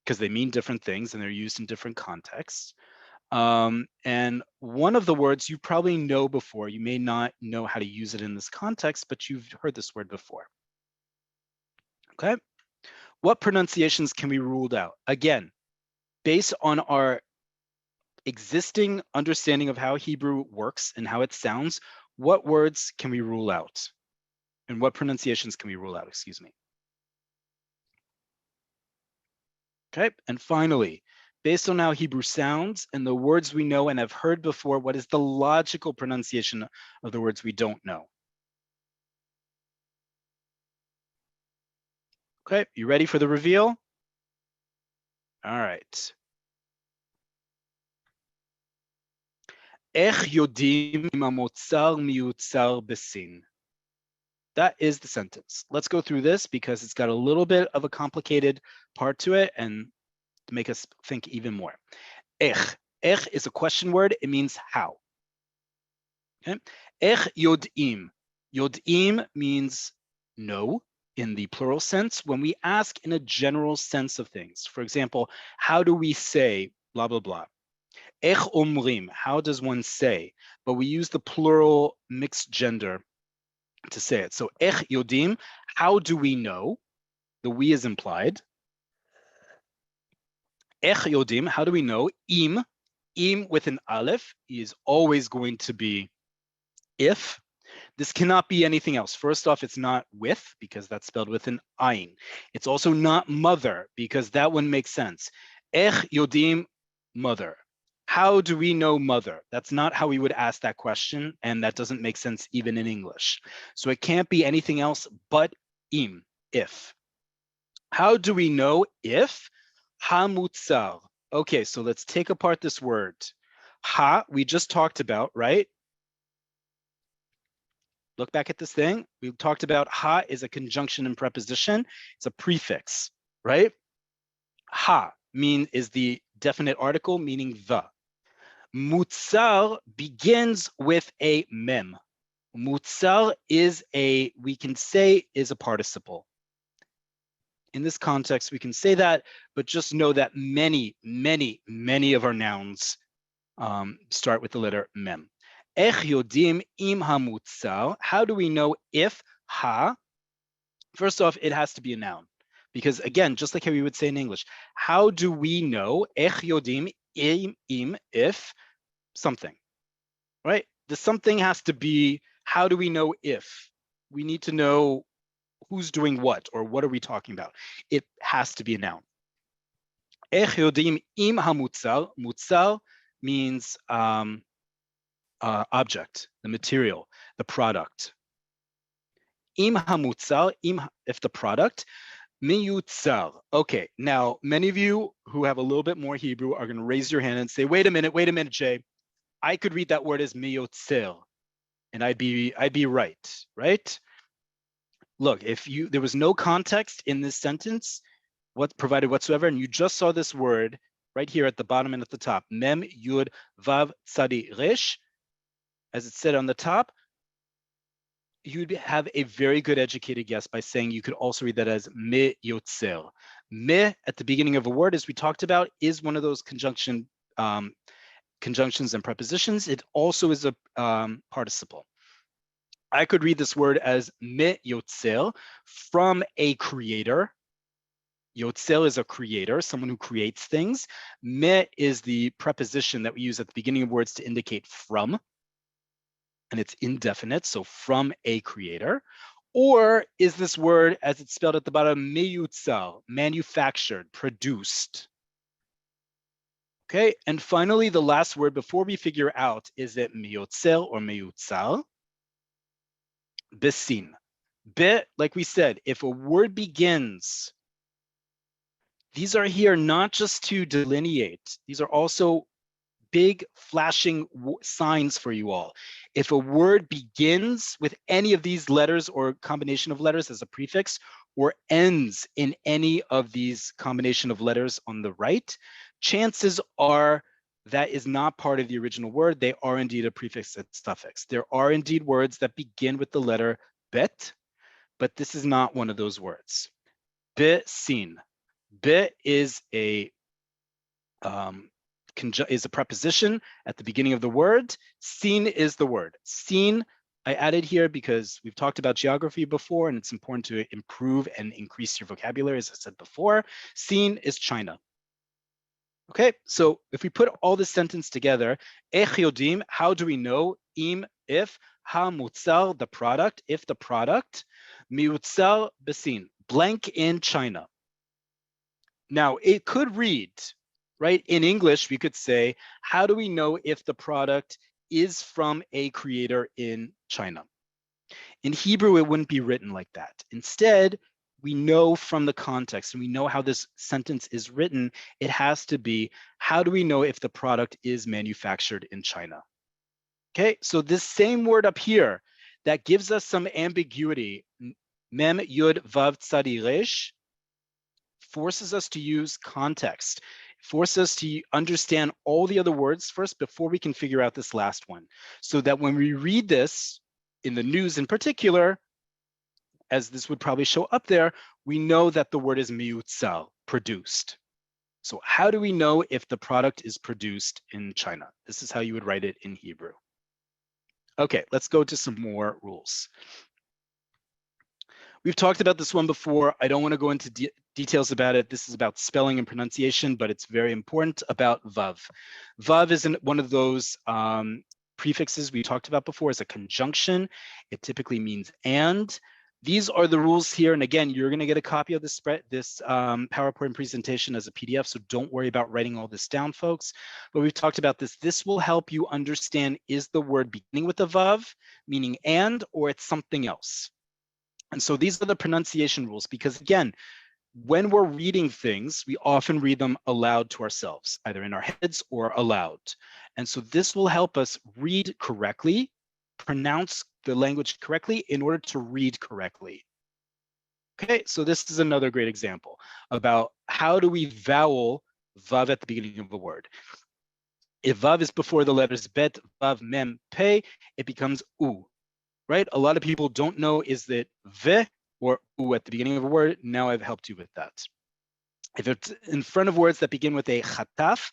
because they mean different things and they're used in different contexts. And one of the words you probably know before, you may not know how to use it in this context, but you've heard this word before. Okay. What pronunciations can we rule out? Again, based on our existing understanding of how Hebrew works and how it sounds, what words can we rule out? And what pronunciations can we rule out, excuse me? Okay, and finally, based on how Hebrew sounds and the words we know and have heard before, what is the logical pronunciation of the words we don't know? Okay, you ready for the reveal? All right. איך יודעים אם המוצר מיוצר בסין? That is the sentence. Let's go through this because it's got a little bit of a complicated part to it and to make us think even more. איך. איך is a question word. It means how. Okay. איך יודעים. יודעים means know in the plural sense when we ask in a general sense of things. For example, how do we say blah, blah, blah? איך אומרים, how does one say? But we use the plural mixed gender to say it. So איך יודעים, how do we know? The we is implied. איך יודעים, how do we know? Im with an aleph is always going to be if. This cannot be anything else. First off, it's not with, because that's spelled with an ayin. It's also not mother, because that one makes sense. איך יודעים, mother. How do we know mother? That's not how we would ask that question, and that doesn't make sense even in English. So it can't be anything else but im, if. How do we know if? Hamutzar. Okay, so let's take apart this word. Ha, we just talked about, right? Look back at this thing. We talked about ha is a conjunction and preposition. It's a prefix, right? Ha is the definite article meaning the. Mutzar begins with a mem. Mutzar is we can say is a participle. In this context, we can say that, but just know that many, many, many of our nouns start with the letter mem. איך יודעים אם המוצר? How do we know if ha? First off, it has to be a noun. Because again, just like how we would say in English, how do we know, איך יודעים, if something? right? The something has to be, how do we know if? We need to know who's doing what, or what are we talking about? It has to be a noun. איך יודעים אם המוצר, מוצר means object, the material, the product. אם המוצר, if the product, מיוצר. Okay, now many of you who have a little bit more Hebrew are going to raise your hand and say, wait a minute, Jay. I could read that word as miyotzer, and I'd be right? Look, if there was no context in this sentence, provided whatsoever, and you just saw this word right here at the bottom and at the top, mem yud vav tzadi resh, as it said on the top, you'd have a very good educated guess by saying you could also read that as me yotzer. Me at the beginning of a word, as we talked about, is one of those conjunctions and prepositions. It also is a participle. I could read this word as me yotzer, from a creator. Yotzer is a creator, someone who creates things. Me is the preposition that we use at the beginning of words to indicate from, and it's indefinite, so from a creator. Or is this word, as it's spelled at the bottom, meyutzar, manufactured, produced. Okay, and finally, the last word before we figure out, is it meyotzer or meyutzar? Besin. Be, like we said, if a word begins, these are here not just to delineate, these are also big flashing signs for you all. If a word begins with any of these letters or combination of letters as a prefix, or ends in any of these combination of letters on the right, chances are that is not part of the original word. They are indeed a prefix and suffix. There are indeed words that begin with the letter bet, but this is not one of those words. Besin. Be is a preposition at the beginning of the word. Sin is the word. Sin, I added here because we've talked about geography before, and it's important to improve and increase your vocabulary, as I said before. Sin is China. Okay, so if we put all this sentence together, איך יודעים, how do we know, אם, if, המוצר, the product, if the product, מיוצר בסין, blank in China. Now, it could read, right? In English, we could say, how do we know if the product is from a creator in China? In Hebrew, it wouldn't be written like that. Instead, we know from the context, and we know how this sentence is written, it has to be, how do we know if the product is manufactured in China? Okay, so this same word up here, that gives us some ambiguity, mem yud vav tzadi resh, forces us to use context, forces us to understand all the other words first before we can figure out this last one. So that when we read this in the news in particular, as this would probably show up there, we know that the word is miutzal, produced. So how do we know if the product is produced in China? This is how you would write it in Hebrew. Okay, let's go to some more rules. We've talked about this one before. I don't want to go into details about it. This is about spelling and pronunciation, but it's very important about vav. Vav is one of those prefixes we talked about before as a conjunction. It typically means and. These are the rules here. And again, you're going to get a copy of this PowerPoint presentation as a PDF, so don't worry about writing all this down, folks. But we've talked about this. This will help you understand, is the word beginning with a vav, meaning and, or it's something else? And so these are the pronunciation rules, because again, when we're reading things, we often read them aloud to ourselves, either in our heads or aloud. And so this will help us read correctly, pronounce the language correctly in order to read correctly. Okay, so this is another great example about how do we vowel vav at the beginning of a word. If vav is before the letters bet, vav, mem, pe, it becomes u. Right? A lot of people don't know, is that ve or u at the beginning of a word? Now I've helped you with that. If it's in front of words that begin with a chataf,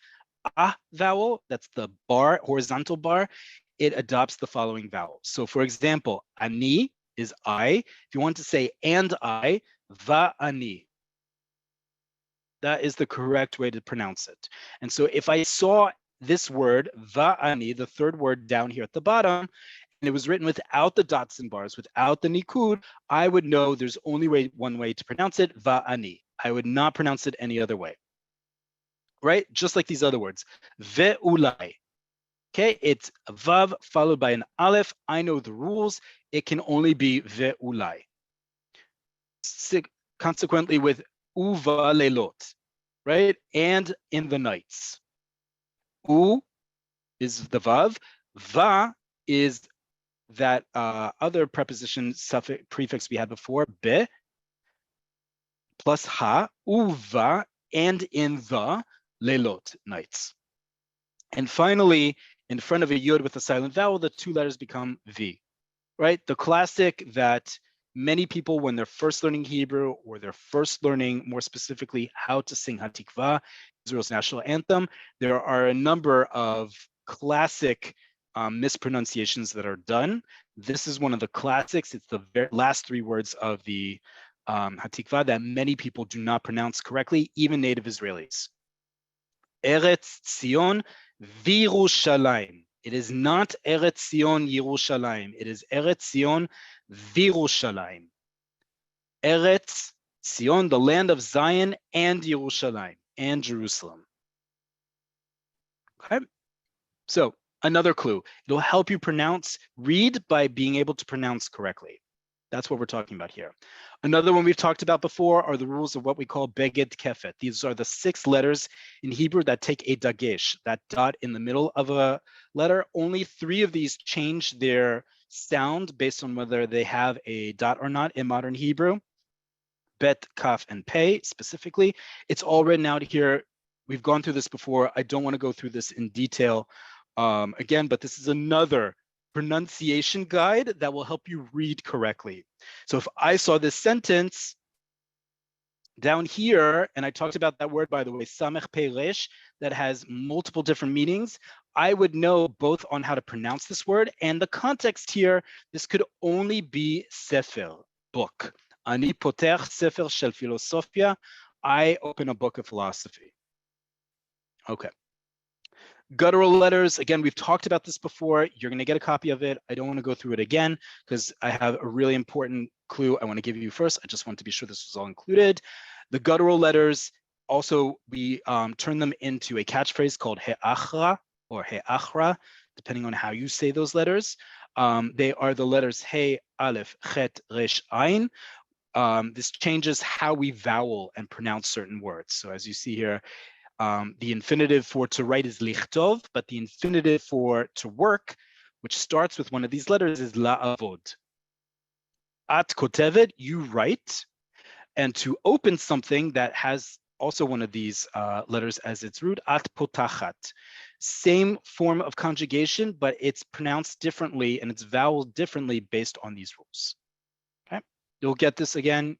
a vowel, that's the bar, horizontal bar, it adopts the following vowel. So for example, ani is I. If you want to say and I, va ani. That is the correct way to pronounce it. And so if I saw this word, va'ani, the third word down here at the bottom, and it was written without the dots and bars, without the nikud, I would know there's only one way to pronounce it, va'ani. I would not pronounce it any other way, right? Just like these other words, ve'ulai. Okay, it's vav followed by an aleph. I know the rules. It can only be ve'ulai. Consequently, with uva lelot, right? And in the nights. U is the vav. Va is that other preposition suffix prefix we had before, be, plus ha, uva, and in the lelot, nights. And finally, in front of a yud with a silent vowel, the two letters become v, right? The classic that many people, when they're first learning Hebrew or they're first learning more specifically how to sing Hatikvah, Israel's national anthem, there are a number of classic mispronunciations that are done. This is one of the classics. It's the last three words of the Hatikvah that many people do not pronounce correctly, even native Israelis. Eretz Zion v'Yerushalayim. It is not Eretz Zion Yerushalayim. It is Eretz Zion v'Yerushalayim. Eretz Zion, the land of Zion, and Yerushalayim, and Jerusalem. Okay, so another clue. It'll help you read by being able to pronounce correctly. That's what we're talking about here. Another one we've talked about before are the rules of what we call beged kefet. These are the 6 letters in Hebrew that take a dagesh, that dot in the middle of a letter. Only 3 of these change their sound based on whether they have a dot or not in modern Hebrew. Bet, kaf, and pei specifically. It's all written out here. We've gone through this before. I don't want to go through this in detail again, but this is another pronunciation guide that will help you read correctly. So if I saw this sentence down here, and I talked about that word, by the way, samech pei resh, that has multiple different meanings, I would know both on how to pronounce this word and the context here. This could only be sefer, book. Ani poter sefer shel filosofia. I open a book of philosophy. Okay. Guttural letters, again, we've talked about this before. You're going to get a copy of it. I don't want to go through it again because I have a really important clue I want to give you first. I just want to be sure this was all included. The guttural letters, also, we turn them into a catchphrase called he'achra or he'achra, depending on how you say those letters. They are the letters he, aleph, chet, resh, ayin. This changes how we vowel and pronounce certain words. So as you see here, the infinitive for to write is lichtov, but the infinitive for to work, which starts with one of these letters, is la'avod. At kotevet, you write, and to open something that has also one of these letters as its root, at potachat. Same form of conjugation, but it's pronounced differently and it's voweled differently based on these rules. Okay, you'll get this again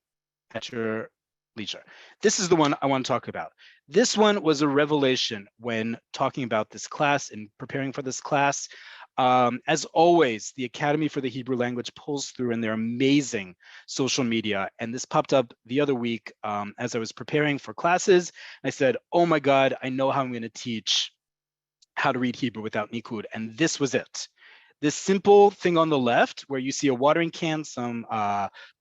at your leisure. This is the one I want to talk about. This one was a revelation when talking about this class and preparing for this class. As always, the Academy for the Hebrew Language pulls through in their amazing social media. And this popped up the other week as I was preparing for classes. I said, oh my God, I know how I'm going to teach how to read Hebrew without Nikud. And this was it. This simple thing on the left where you see a watering can, some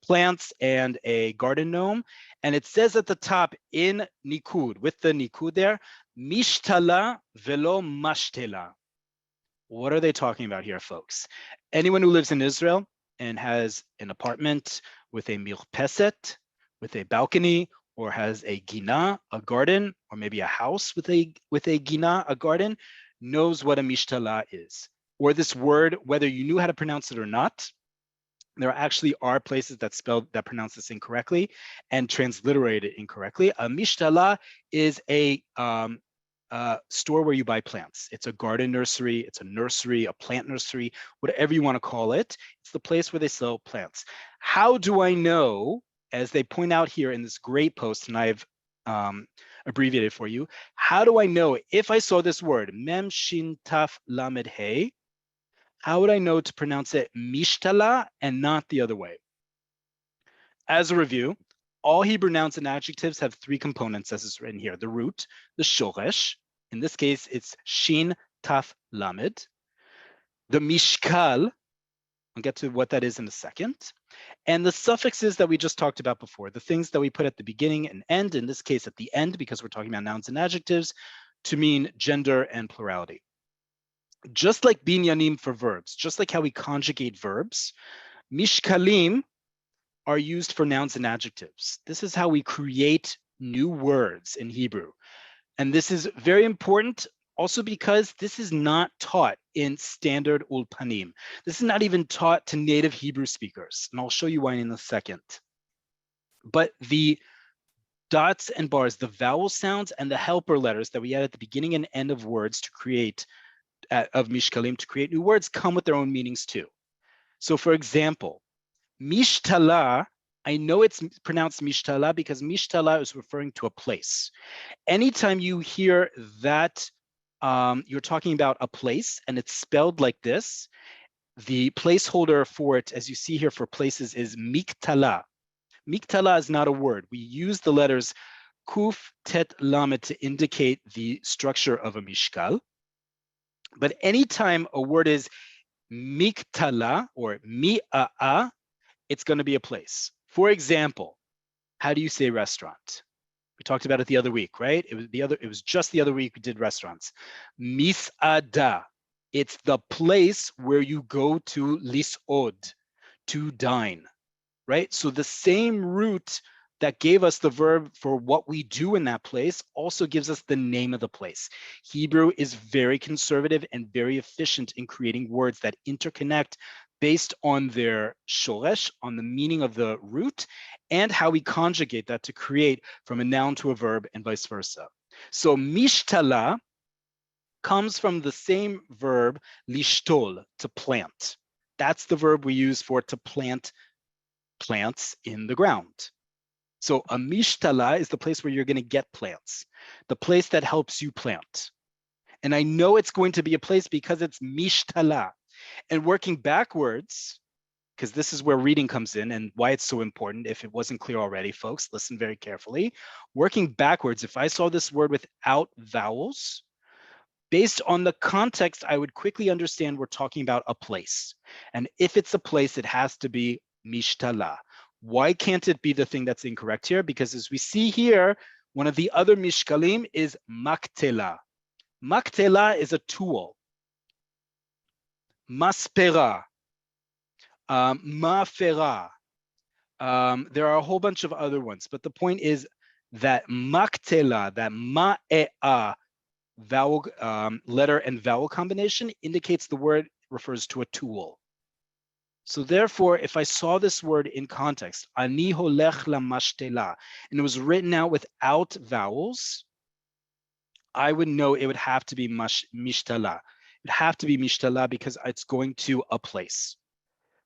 plants, and a garden gnome. And it says at the top in Nikud, with the Nikud there, mishtala velo mashtela. What are they talking about here, folks? Anyone who lives in Israel and has an apartment with a mirpeset, with a balcony, or has a gina, a garden, or maybe a house with a gina, a garden, knows what a mishtala is. Or this word, whether you knew how to pronounce it or not, there actually are places that pronounce this incorrectly and transliterate it incorrectly. A mishtala is a store where you buy plants. It's a garden nursery, it's a nursery, a plant nursery, whatever you want to call it. It's the place where they sell plants. How do I know, as they point out here in this great post, and I've abbreviated for you, how do I know if I saw this word, mem shin taf lamed hey, how would I know to pronounce it mishtala and not the other way? As a review, all Hebrew nouns and adjectives have 3 components as is written here: the root, the shoresh, In this case, it's shin taf lamed. The mishkal, I'll get to what that is in a second. And the suffixes that we just talked about before, the things that we put at the beginning and end, in this case at the end, because we're talking about nouns and adjectives, to mean gender and plurality. Just like binyanim for verbs, just like how we conjugate verbs, mishkalim are used for nouns and adjectives. This is how we create new words in Hebrew. And this is very important also because this is not taught in standard ulpanim. This is not even taught to native Hebrew speakers. And I'll show you why in a second. But the dots and bars, the vowel sounds and the helper letters that we add at the beginning and end of words to create, of mishkalim, to create new words, come with their own meanings too. So for example, mishtala, I know it's pronounced mishtala because mishtala is referring to a place. Anytime you hear that you're talking about a place and it's spelled like this, the placeholder for it, as you see here for places, is miktala. Miktala is not a word. We use the letters kuf, tet, lamed to indicate the structure of a mishkal. But anytime a word is miktala or mi'a'a, it's going to be a place. For example, how do you say restaurant? We talked about it the other week, right? It was just the other week we did restaurants. Mis'ada. It's the place where you go to lis'od, to dine, right? So the same root that gave us the verb for what we do in that place also gives us the name of the place. Hebrew is very conservative and very efficient in creating words that interconnect based on their shoresh, on the meaning of the root, and how we conjugate that to create from a noun to a verb and vice versa. So mishtala comes from the same verb lishtol, to plant. That's the verb we use for to plant plants in the ground. So a mishtala is the place where you're going to get plants, the place that helps you plant. And I know it's going to be a place because it's mishtala. And working backwards, because this is where reading comes in and why it's so important. If it wasn't clear already, folks, listen very carefully. Working backwards, if I saw this word without vowels, based on the context, I would quickly understand we're talking about a place. And if it's a place, it has to be mishtala. Why can't it be the thing that's incorrect here? Because as we see here, one of the other mishkalim is maktela. Maktela is a tool. Maspera, mafera. There are a whole bunch of other ones, but the point is that maktela, that ma'e'a vowel, letter and vowel combination indicates the word refers to a tool. So therefore, if I saw this word in context, ani holech lamashtela, and it was written out without vowels, I would know it would have to be mishtala. It would have to be mishtala because it's going to a place.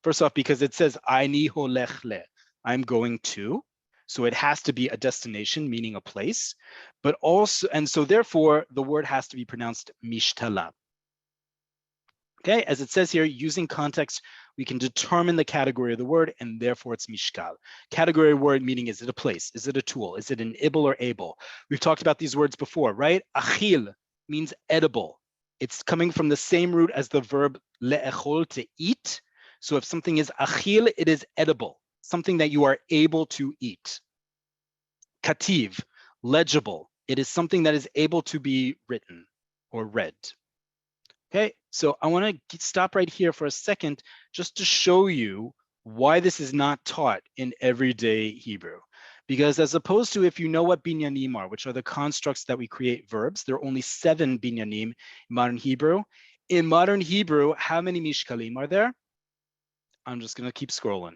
First off, because it says ani holech le, I'm going to. So it has to be a destination, meaning a place. But also, and so therefore, the word has to be pronounced mishtala. Okay, as it says here, using context, we can determine the category of the word, and therefore it's mishkal. Category word meaning, is it a place? Is it a tool? Is it an ibel or able? We've talked about these words before, right? Achil means edible. It's coming from the same root as the verb le'echol, to eat. So if something is achil, it is edible, something that you are able to eat. Kativ, legible. It is something that is able to be written or read. Okay, so I want to stop right here for a second just to show you why this is not taught in everyday Hebrew. Because as opposed to, if you know what binyanim are, which are the constructs that we create verbs, there are only 7 binyanim in modern Hebrew. In modern Hebrew, how many mishkalim are there? I'm just going to keep scrolling.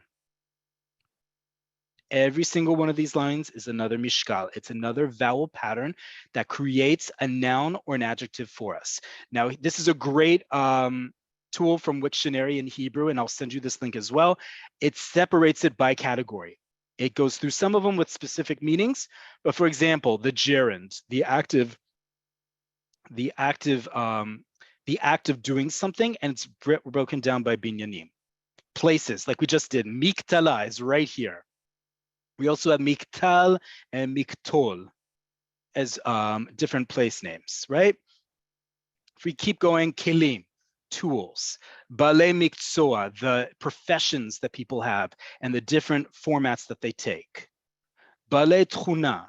Every single one of these lines is another mishkal. It's another vowel pattern that creates a noun or an adjective for us. Now, this is a great tool from Wiktionary in Hebrew, and I'll send you this link as well. It separates it by category. It goes through some of them with specific meanings, but for example, the gerund, the act of doing something, and it's broken down by binyanim. Places, like we just did, miktala is right here. We also have miktal and miktol. as different place names, right? If we keep going, kelim, tools, balei miktsua, the professions that people have and the different formats that they take. Balei tchuna,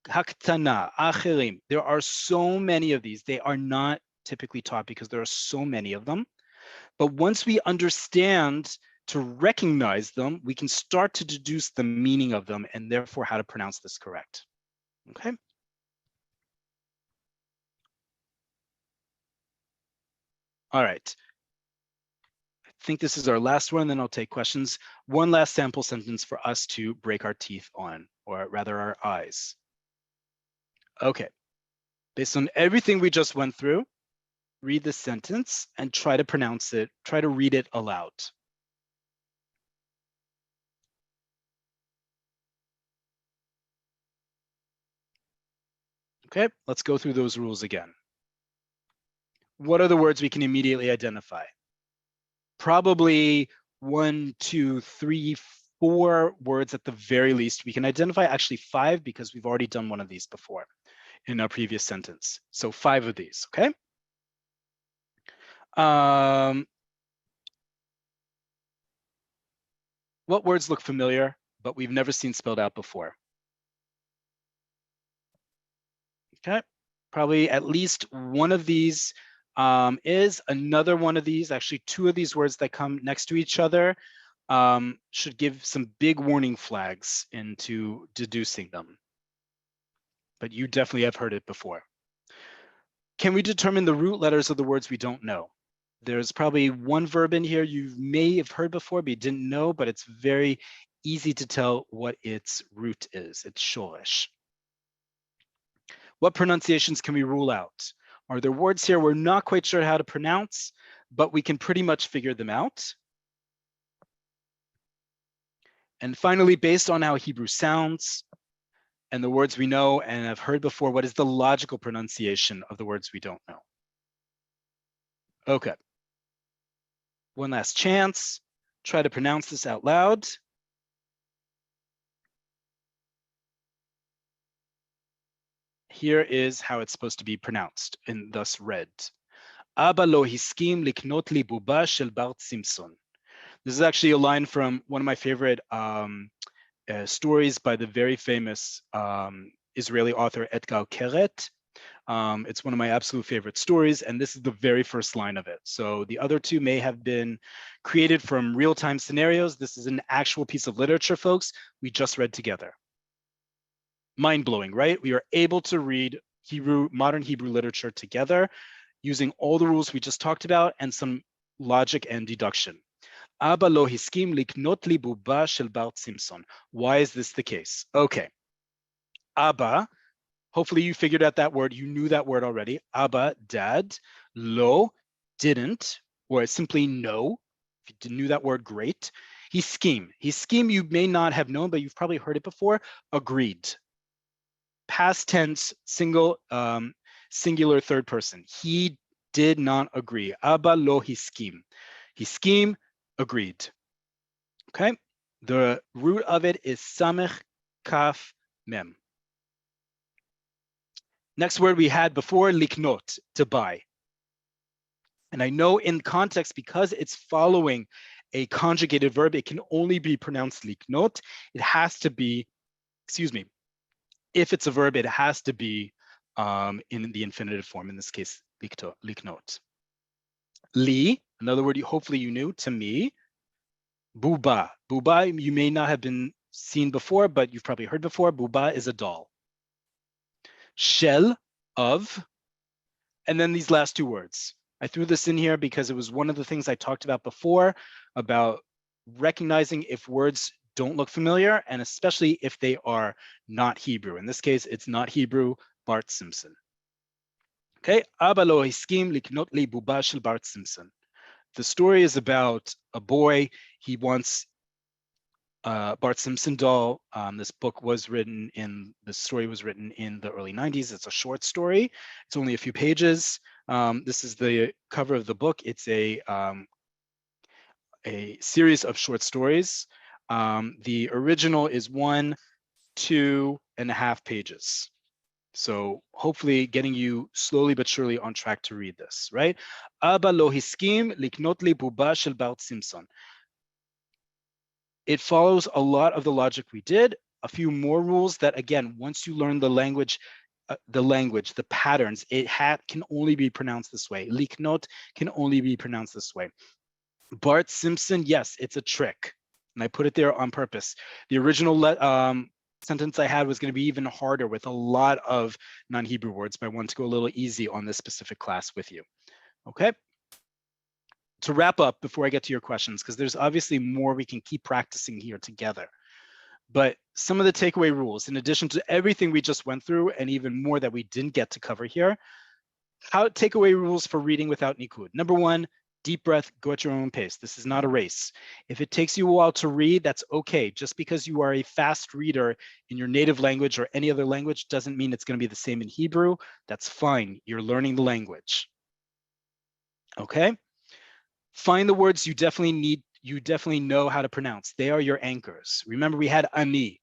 haktana, acherim. There are so many of these. They are not typically taught because there are so many of them. But once we understand to recognize them, we can start to deduce the meaning of them and therefore how to pronounce this correct. Okay. All right. I think this is our last one, then I'll take questions. One last sample sentence for us to break our teeth on, or rather our eyes. Okay. Based on everything we just went through, read the sentence and try to pronounce it, try to read it aloud. Okay, let's go through those rules again. What are the words we can immediately identify? Probably 1, 2, 3, 4 words at the very least. We can identify actually 5 because we've already done one of these before in our previous sentence. So 5 of these, okay? What words look familiar, but we've never seen spelled out before? Okay, probably at least one of these is another one of these, actually 2 of these words that come next to each other should give some big warning flags into deducing them. But you definitely have heard it before. Can we determine the root letters of the words we don't know? There's probably one verb in here you may have heard before, but you didn't know, but it's very easy to tell what its root is. It's shoresh. What pronunciations can we rule out? Are there words here we're not quite sure how to pronounce, but we can pretty much figure them out? And finally, based on how Hebrew sounds and the words we know and have heard before, what is the logical pronunciation of the words we don't know? Okay. One last chance. Try to pronounce this out loud. Here is how it's supposed to be pronounced and thus read. Abba lo hiskim liknot li buba shel Bart Simpson. This is actually a line from one of my favorite stories by the very famous Israeli author Etgar Keret. It's one of my absolute favorite stories, and this is the very first line of it. So the other 2 may have been created from real-time scenarios. This is an actual piece of literature, folks, we just read together. Mind-blowing, right? We are able to read modern Hebrew literature together using all the rules we just talked about and some logic and deduction. Abba lo hiskim liknot li buba shel Bart Simpson. Why is this the case? Okay. Abba, hopefully you figured out that word. You knew that word already. Abba, dad. Lo, didn't, or simply no. If you knew that word, great. Hiskim. Hiskim you may not have known, but you've probably heard it before. Agreed. Past tense, singular third person. He did not agree. Abba lo hiskim. Hiskim, agreed. Okay. The root of it is samech kaf mem. Next word we had before, liknot, to buy. And I know in context, because it's following a conjugated verb, it can only be pronounced liknot. It has to be, excuse me, if it's a verb, it has to be in the infinitive form, in this case, liknot. Li, another word hopefully you knew, to me. Buba. Buba, you may not have been seen before, but you've probably heard before. Buba is a doll. Shel, of, and then these last 2 words. I threw this in here because it was one of the things I talked about before about recognizing if words don't look familiar, and especially if they are not Hebrew. In this case, it's not Hebrew, Bart Simpson. Okay, Abba lo hiskim liknot li buba shel Bart Simpson. The story is about a boy. He wants Bart Simpson doll. This book was written the story was written in the early 90s. It's a short story. It's only a few pages. This is the cover of the book. It's a series of short stories. The original is 1, 2.5 pages. So hopefully getting you slowly but surely on track to read this, right? Abba lo hiskim liknot li buba shel Bart Simpson. It follows a lot of the logic we did. A few more rules that, again, once you learn the language, the patterns, it can only be pronounced this way. Liknot can only be pronounced this way. Bart Simpson, yes, it's a trick. And I put it there on purpose. The original sentence I had was going to be even harder with a lot of non-Hebrew words, but I want to go a little easy on this specific class with you. Okay? To wrap up before I get to your questions, because there's obviously more we can keep practicing here together. But some of the takeaway rules, in addition to everything we just went through and even more that we didn't get to cover here, takeaway rules for reading without Nikud. Number one, deep breath, go at your own pace. This is not a race. If it takes you a while to read, that's okay. Just because you are a fast reader in your native language or any other language doesn't mean it's going to be the same in Hebrew. That's fine. You're learning the language. Okay? Find the words you definitely know how to pronounce. They are your anchors. Remember, we had ani.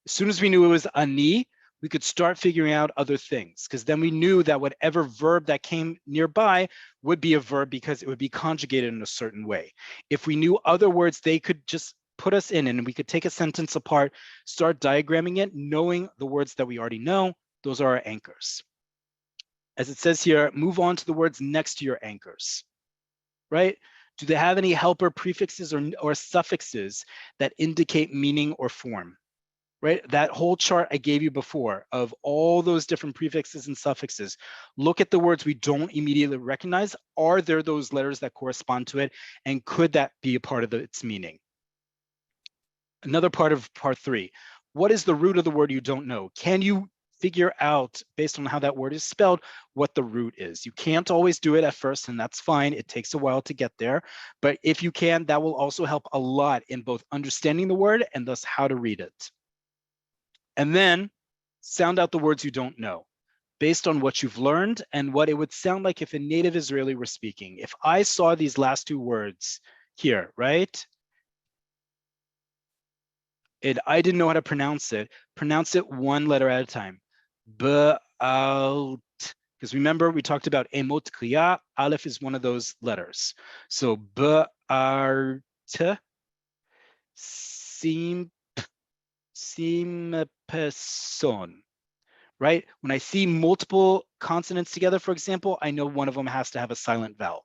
As soon as we knew it was ani, we could start figuring out other things, because then we knew that whatever verb that came nearby would be a verb because it would be conjugated in a certain way. If we knew other words, they could just put us in and we could take a sentence apart, start diagramming it, knowing the words that we already know. Those are our anchors. As it says here, move on to the words next to your anchors, right? Do they have any helper prefixes or suffixes that indicate meaning or form? Right? That whole chart I gave you before of all those different prefixes and suffixes. Look at the words we don't immediately recognize. Are there those letters that correspond to it? And could that be a part of its meaning? Another part of part 3. What is the root of the word you don't know? Can you figure out, based on how that word is spelled, what the root is? You can't always do it at first, and that's fine. It takes a while to get there. But if you can, that will also help a lot in both understanding the word and thus how to read it. And then sound out the words you don't know based on what you've learned and what it would sound like if a native Israeli were speaking. If I saw these last two words here, right? And I didn't know how to pronounce it one letter at a time. Ba'alt. Because remember, we talked about emot kriya. Aleph is one of those letters. So ba'art, simpeson. Right? When I see multiple consonants together, for example, I know one of them has to have a silent vowel.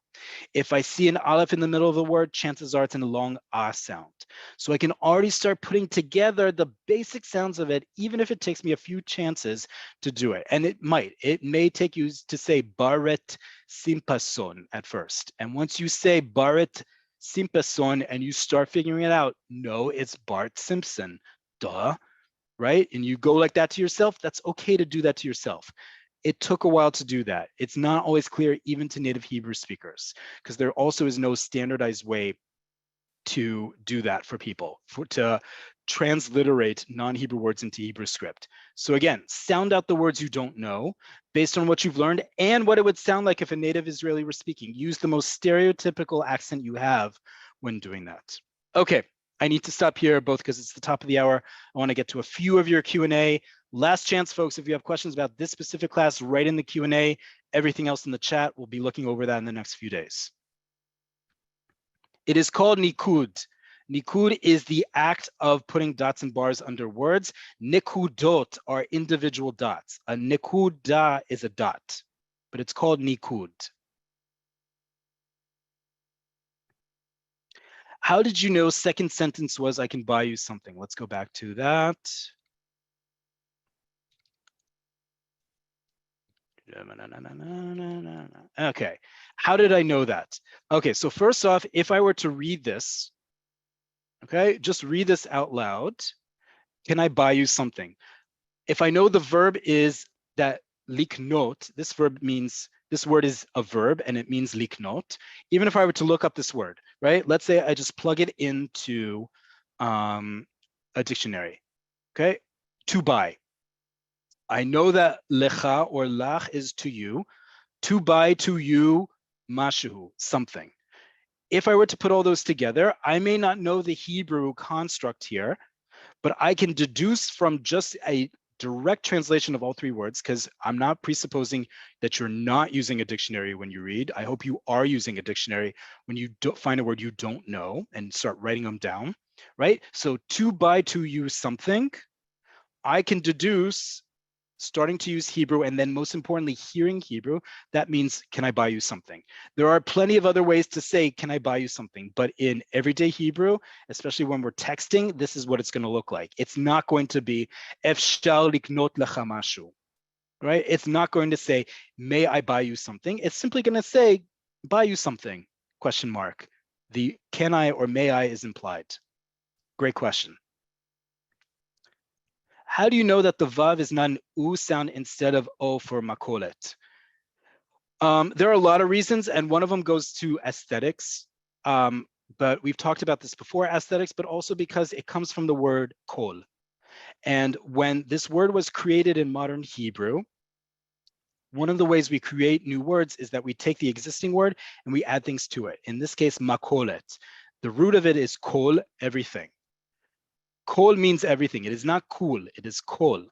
If I see an aleph in the middle of the word, chances are it's in a long ah sound. So I can already start putting together the basic sounds of it, even if it takes me a few chances to do it. And it may take you to say Baret Simpason at first. And once you say Baret Simpason and you start figuring it out, no, it's Bart Simpson. Duh. Right? And you go like that to yourself, that's okay to do that to yourself. It took a while to do that. It's not always clear even to native Hebrew speakers, because there also is no standardized way to do that for people, to transliterate non-Hebrew words into Hebrew script. So again, sound out the words you don't know based on what you've learned and what it would sound like if a native Israeli were speaking. Use the most stereotypical accent you have when doing that. Okay, I need to stop here, both because it's the top of the hour. I want to get to a few of your Q&A. Last chance, folks, if you have questions about this specific class, write in the Q&A. Everything else in the chat, we'll be looking over that in the next few days. It is called Nikud. Nikud is the act of putting dots and bars under words. Nikudot are individual dots. A nikuda is a dot, but it's called Nikud. How did you know second sentence was I can buy you something? Let's go back to that. Okay, how did I know that? Okay, so first off, if I were to read this, okay, just read this out loud. Can I buy you something? If I know the verb is that liknot, this verb means, this word is a verb and it means liknot. Even if I were to look up this word, right? Let's say I just plug it into a dictionary, okay? To buy. I know that lecha or lach is to you. To buy, to you, mashu, something. If I were to put all those together, I may not know the Hebrew construct here, but I can deduce from just a direct translation of all three words, because I'm not presupposing that you're not using a dictionary when you read. I hope you are using a dictionary when you find a word you don't know and start writing them down, right? So to buy, to use something, I can deduce, starting to use Hebrew, and then most importantly, hearing Hebrew, that means, can I buy you something? There are plenty of other ways to say, can I buy you something? But in everyday Hebrew, especially when we're texting, this is what it's going to look like. It's not going to be, Efshar liknot lecha mashu, right? It's not going to say, may I buy you something? It's simply going to say, buy you something, question mark. The can I or may I is implied. Great question. How do you know that the vav is not an u sound instead of o for makolet? There are a lot of reasons, and one of them goes to aesthetics. But we've talked about this before, aesthetics, but also because it comes from the word kol. And when this word was created in modern Hebrew, one of the ways we create new words is that we take the existing word and we add things to it. In this case, makolet. The root of it is kol, everything. Kol means everything. It is not cool, it is kol.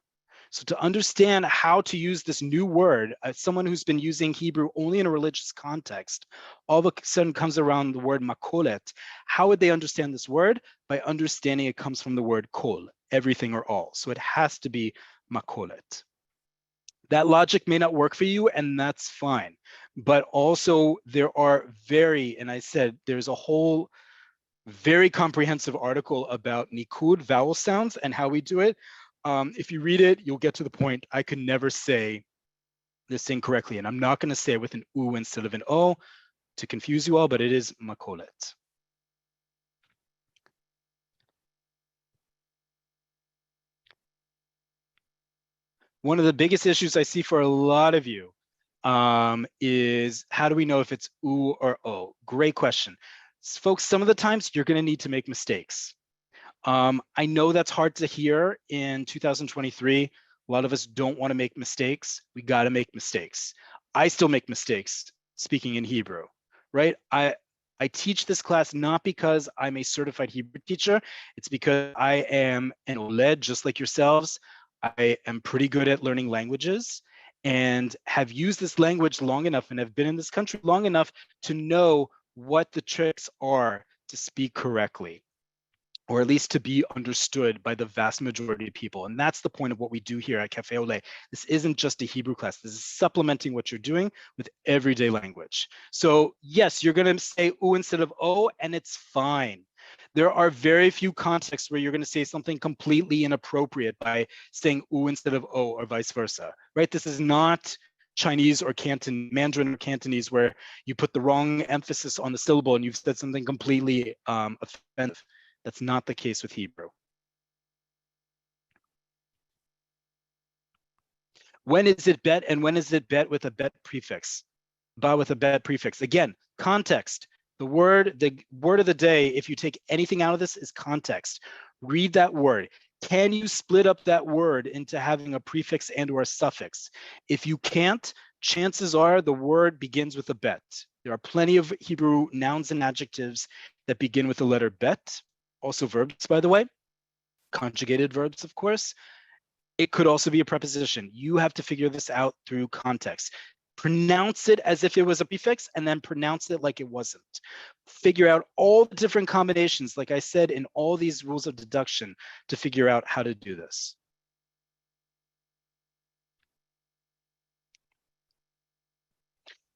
So to understand how to use this new word, as someone who's been using Hebrew only in a religious context, all of a sudden comes around the word makolet. How would they understand this word? By understanding it comes from the word kol, everything or all. So it has to be makolet. That logic may not work for you, and that's fine. But also there are and I said, there's a whole very comprehensive article about Nikud, vowel sounds, and how we do it. If you read it, you'll get to the point. I could never say this incorrectly, and I'm not going to say it with an u instead of an o to confuse you all, but it is makolet. One of the biggest issues I see for a lot of you is how do we know if it's u or o? Great question. Folks, some of the times you're going to need to make mistakes. I know that's hard to hear in 2023. A lot of us don't want to make mistakes. We got to make mistakes. I still make mistakes speaking in Hebrew, right? I teach this class not because I'm a certified Hebrew teacher. It's because I am an Oleh, just like yourselves. I am pretty good at learning languages and have used this language long enough and have been in this country long enough to know what the tricks are to speak correctly, or at least to be understood by the vast majority of people. And that's the point of what we do here at Cafe Oleh. This isn't just a Hebrew class. This is supplementing what you're doing with everyday language. So yes, you're going to say u instead of o, and it's fine. There are very few contexts where you're going to say something completely inappropriate by saying u instead of o, or vice versa, right? This is not Chinese or Mandarin or Cantonese where you put the wrong emphasis on the syllable and you've said something completely offensive. That's not the case with Hebrew. When is it bet and when is it bet with a bet prefix? Ba with a bet prefix. Again, context. The word of the day, if you take anything out of this, is context. Read that word. Can you split up that word into having a prefix and or a suffix? If you can't, chances are the word begins with a bet. There are plenty of Hebrew nouns and adjectives that begin with the letter bet. Also verbs, by the way, conjugated verbs, of course. It could also be a preposition. You have to figure this out through context. Pronounce it as if it was a prefix and then pronounce it like it wasn't. Figure out all the different combinations, like I said, in all these rules of deduction to figure out how to do this.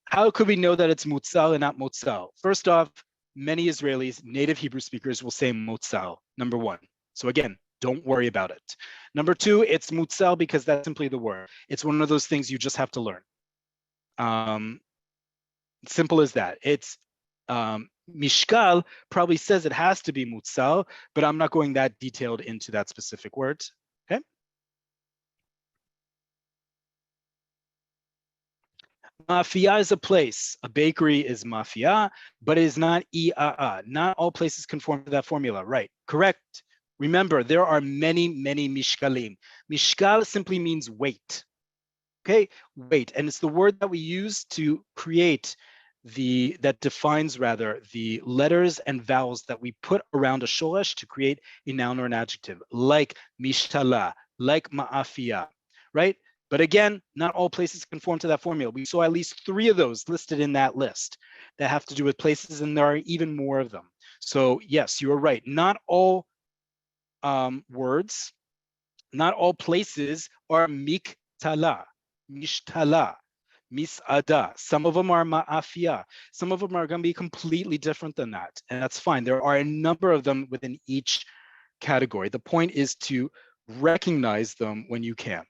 How could we know that it's mutzal and not motzal? First off, many Israelis, native Hebrew speakers, will say motzal, number one. So again, don't worry about it. Number two, it's mutzal because that's simply the word. It's one of those things you just have to learn. Simple as that. It's mishkal probably says it has to be mutzal, but I'm not going that detailed into that specific word. Okay. Mafia is a place. A bakery is mafia, but it is not i'aa. Not all places conform to that formula. Right. Correct. Remember, there are many, many mishkalim. Mishkal simply means weight. Okay, weight. And it's the word that we use to create that defines rather the letters and vowels that we put around a shoresh to create a noun or an adjective, like mishtala, like ma'afia, right? But again, not all places conform to that formula. We saw at least 3 of those listed in that list that have to do with places, and there are even more of them. So yes, you are right. Not all words, not all places are miktala, mishtala, misada. Some of them are ma'afia. Some of them are going to be completely different than that, and that's fine. There are a number of them within each category. The point is to recognize them when you can.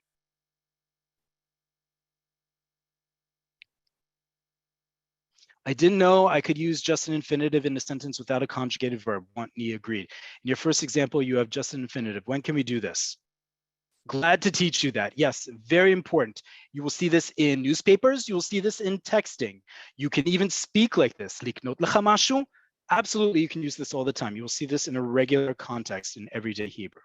I didn't know I could use just an infinitive in a sentence without a conjugated verb. Want, need, agreed. In your first example, you have just an infinitive. When can we do this? Glad to teach you that. Yes, very important. You will see this in newspapers. You will see this in texting. You can even speak like this. Liknot lecha mashu. Absolutely, you can use this all the time. You will see this in a regular context in everyday Hebrew.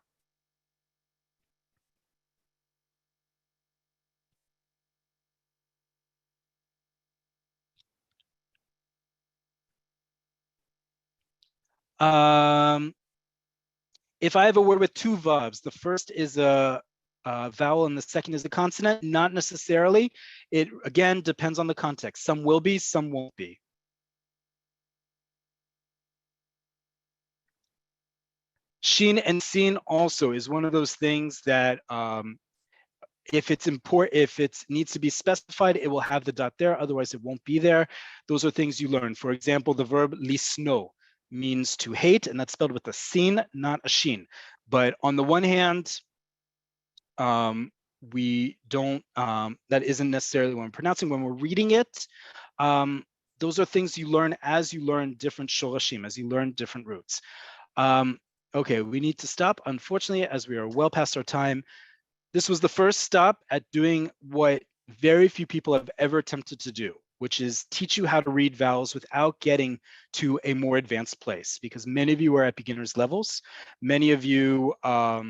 If I have a word with 2 verbs, the first is a vowel and the second is a consonant, not necessarily. It, again, depends on the context. Some will be, some won't be. Shin and sin also is one of those things that if it's important, if it needs to be specified, it will have the dot there. Otherwise, it won't be there. Those are things you learn. For example, the verb lisno means to hate, and that's spelled with a sin, not a shin. But on the one hand, we don't, that isn't necessarily when we're pronouncing. When we're reading it, those are things you learn as you learn different shorashim, as you learn different roots. Okay, we need to stop, unfortunately, as we are well past our time. This was the first stop at doing what very few people have ever attempted to do, which is teach you how to read vowels without getting to a more advanced place, because many of you are at beginners levels. Many of you are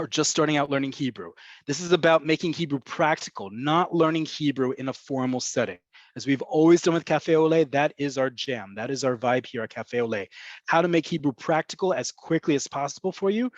just starting out learning Hebrew. This is about making Hebrew practical, not learning Hebrew in a formal setting. As we've always done with Cafe Oleh, that is our jam. That is our vibe here at Cafe Oleh. How to make Hebrew practical as quickly as possible for you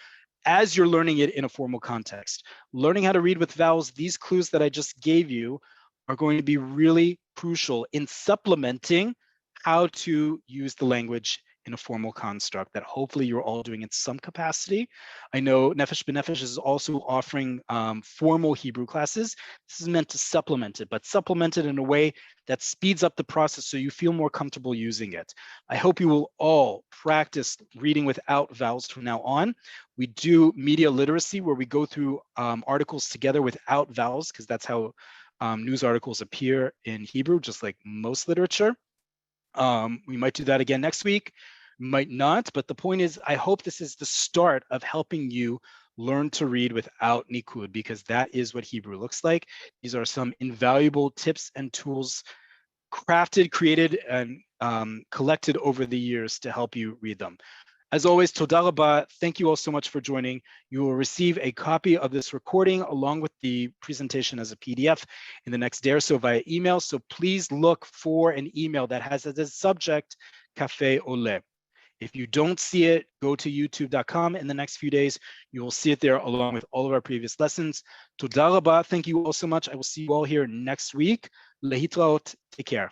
as you're learning it in a formal context. Learning how to read with vowels, these clues that I just gave you are going to be really crucial in supplementing how to use the language in a formal construct that hopefully you're all doing in some capacity. I know Nefesh B'Nefesh is also offering formal Hebrew classes. This is meant to supplement it, but supplement it in a way that speeds up the process so you feel more comfortable using it. I hope you will all practice reading without vowels from now on. We do media literacy where we go through articles together without vowels, because that's how news articles appear in Hebrew, just like most literature. We might do that again next week, might not, but the point is, I hope this is the start of helping you learn to read without Nikud, because that is what Hebrew looks like. These are some invaluable tips and tools crafted, created, and collected over the years to help you read them. As always, Toda Rabba, thank you all so much for joining. You will receive a copy of this recording along with the presentation as a PDF in the next day or so via email. So please look for an email that has as a subject, Cafe Oleh. If you don't see it, go to youtube.com in the next few days. You will see it there along with all of our previous lessons. Toda Rabba, thank you all so much. I will see you all here next week. Lehitraot, take care.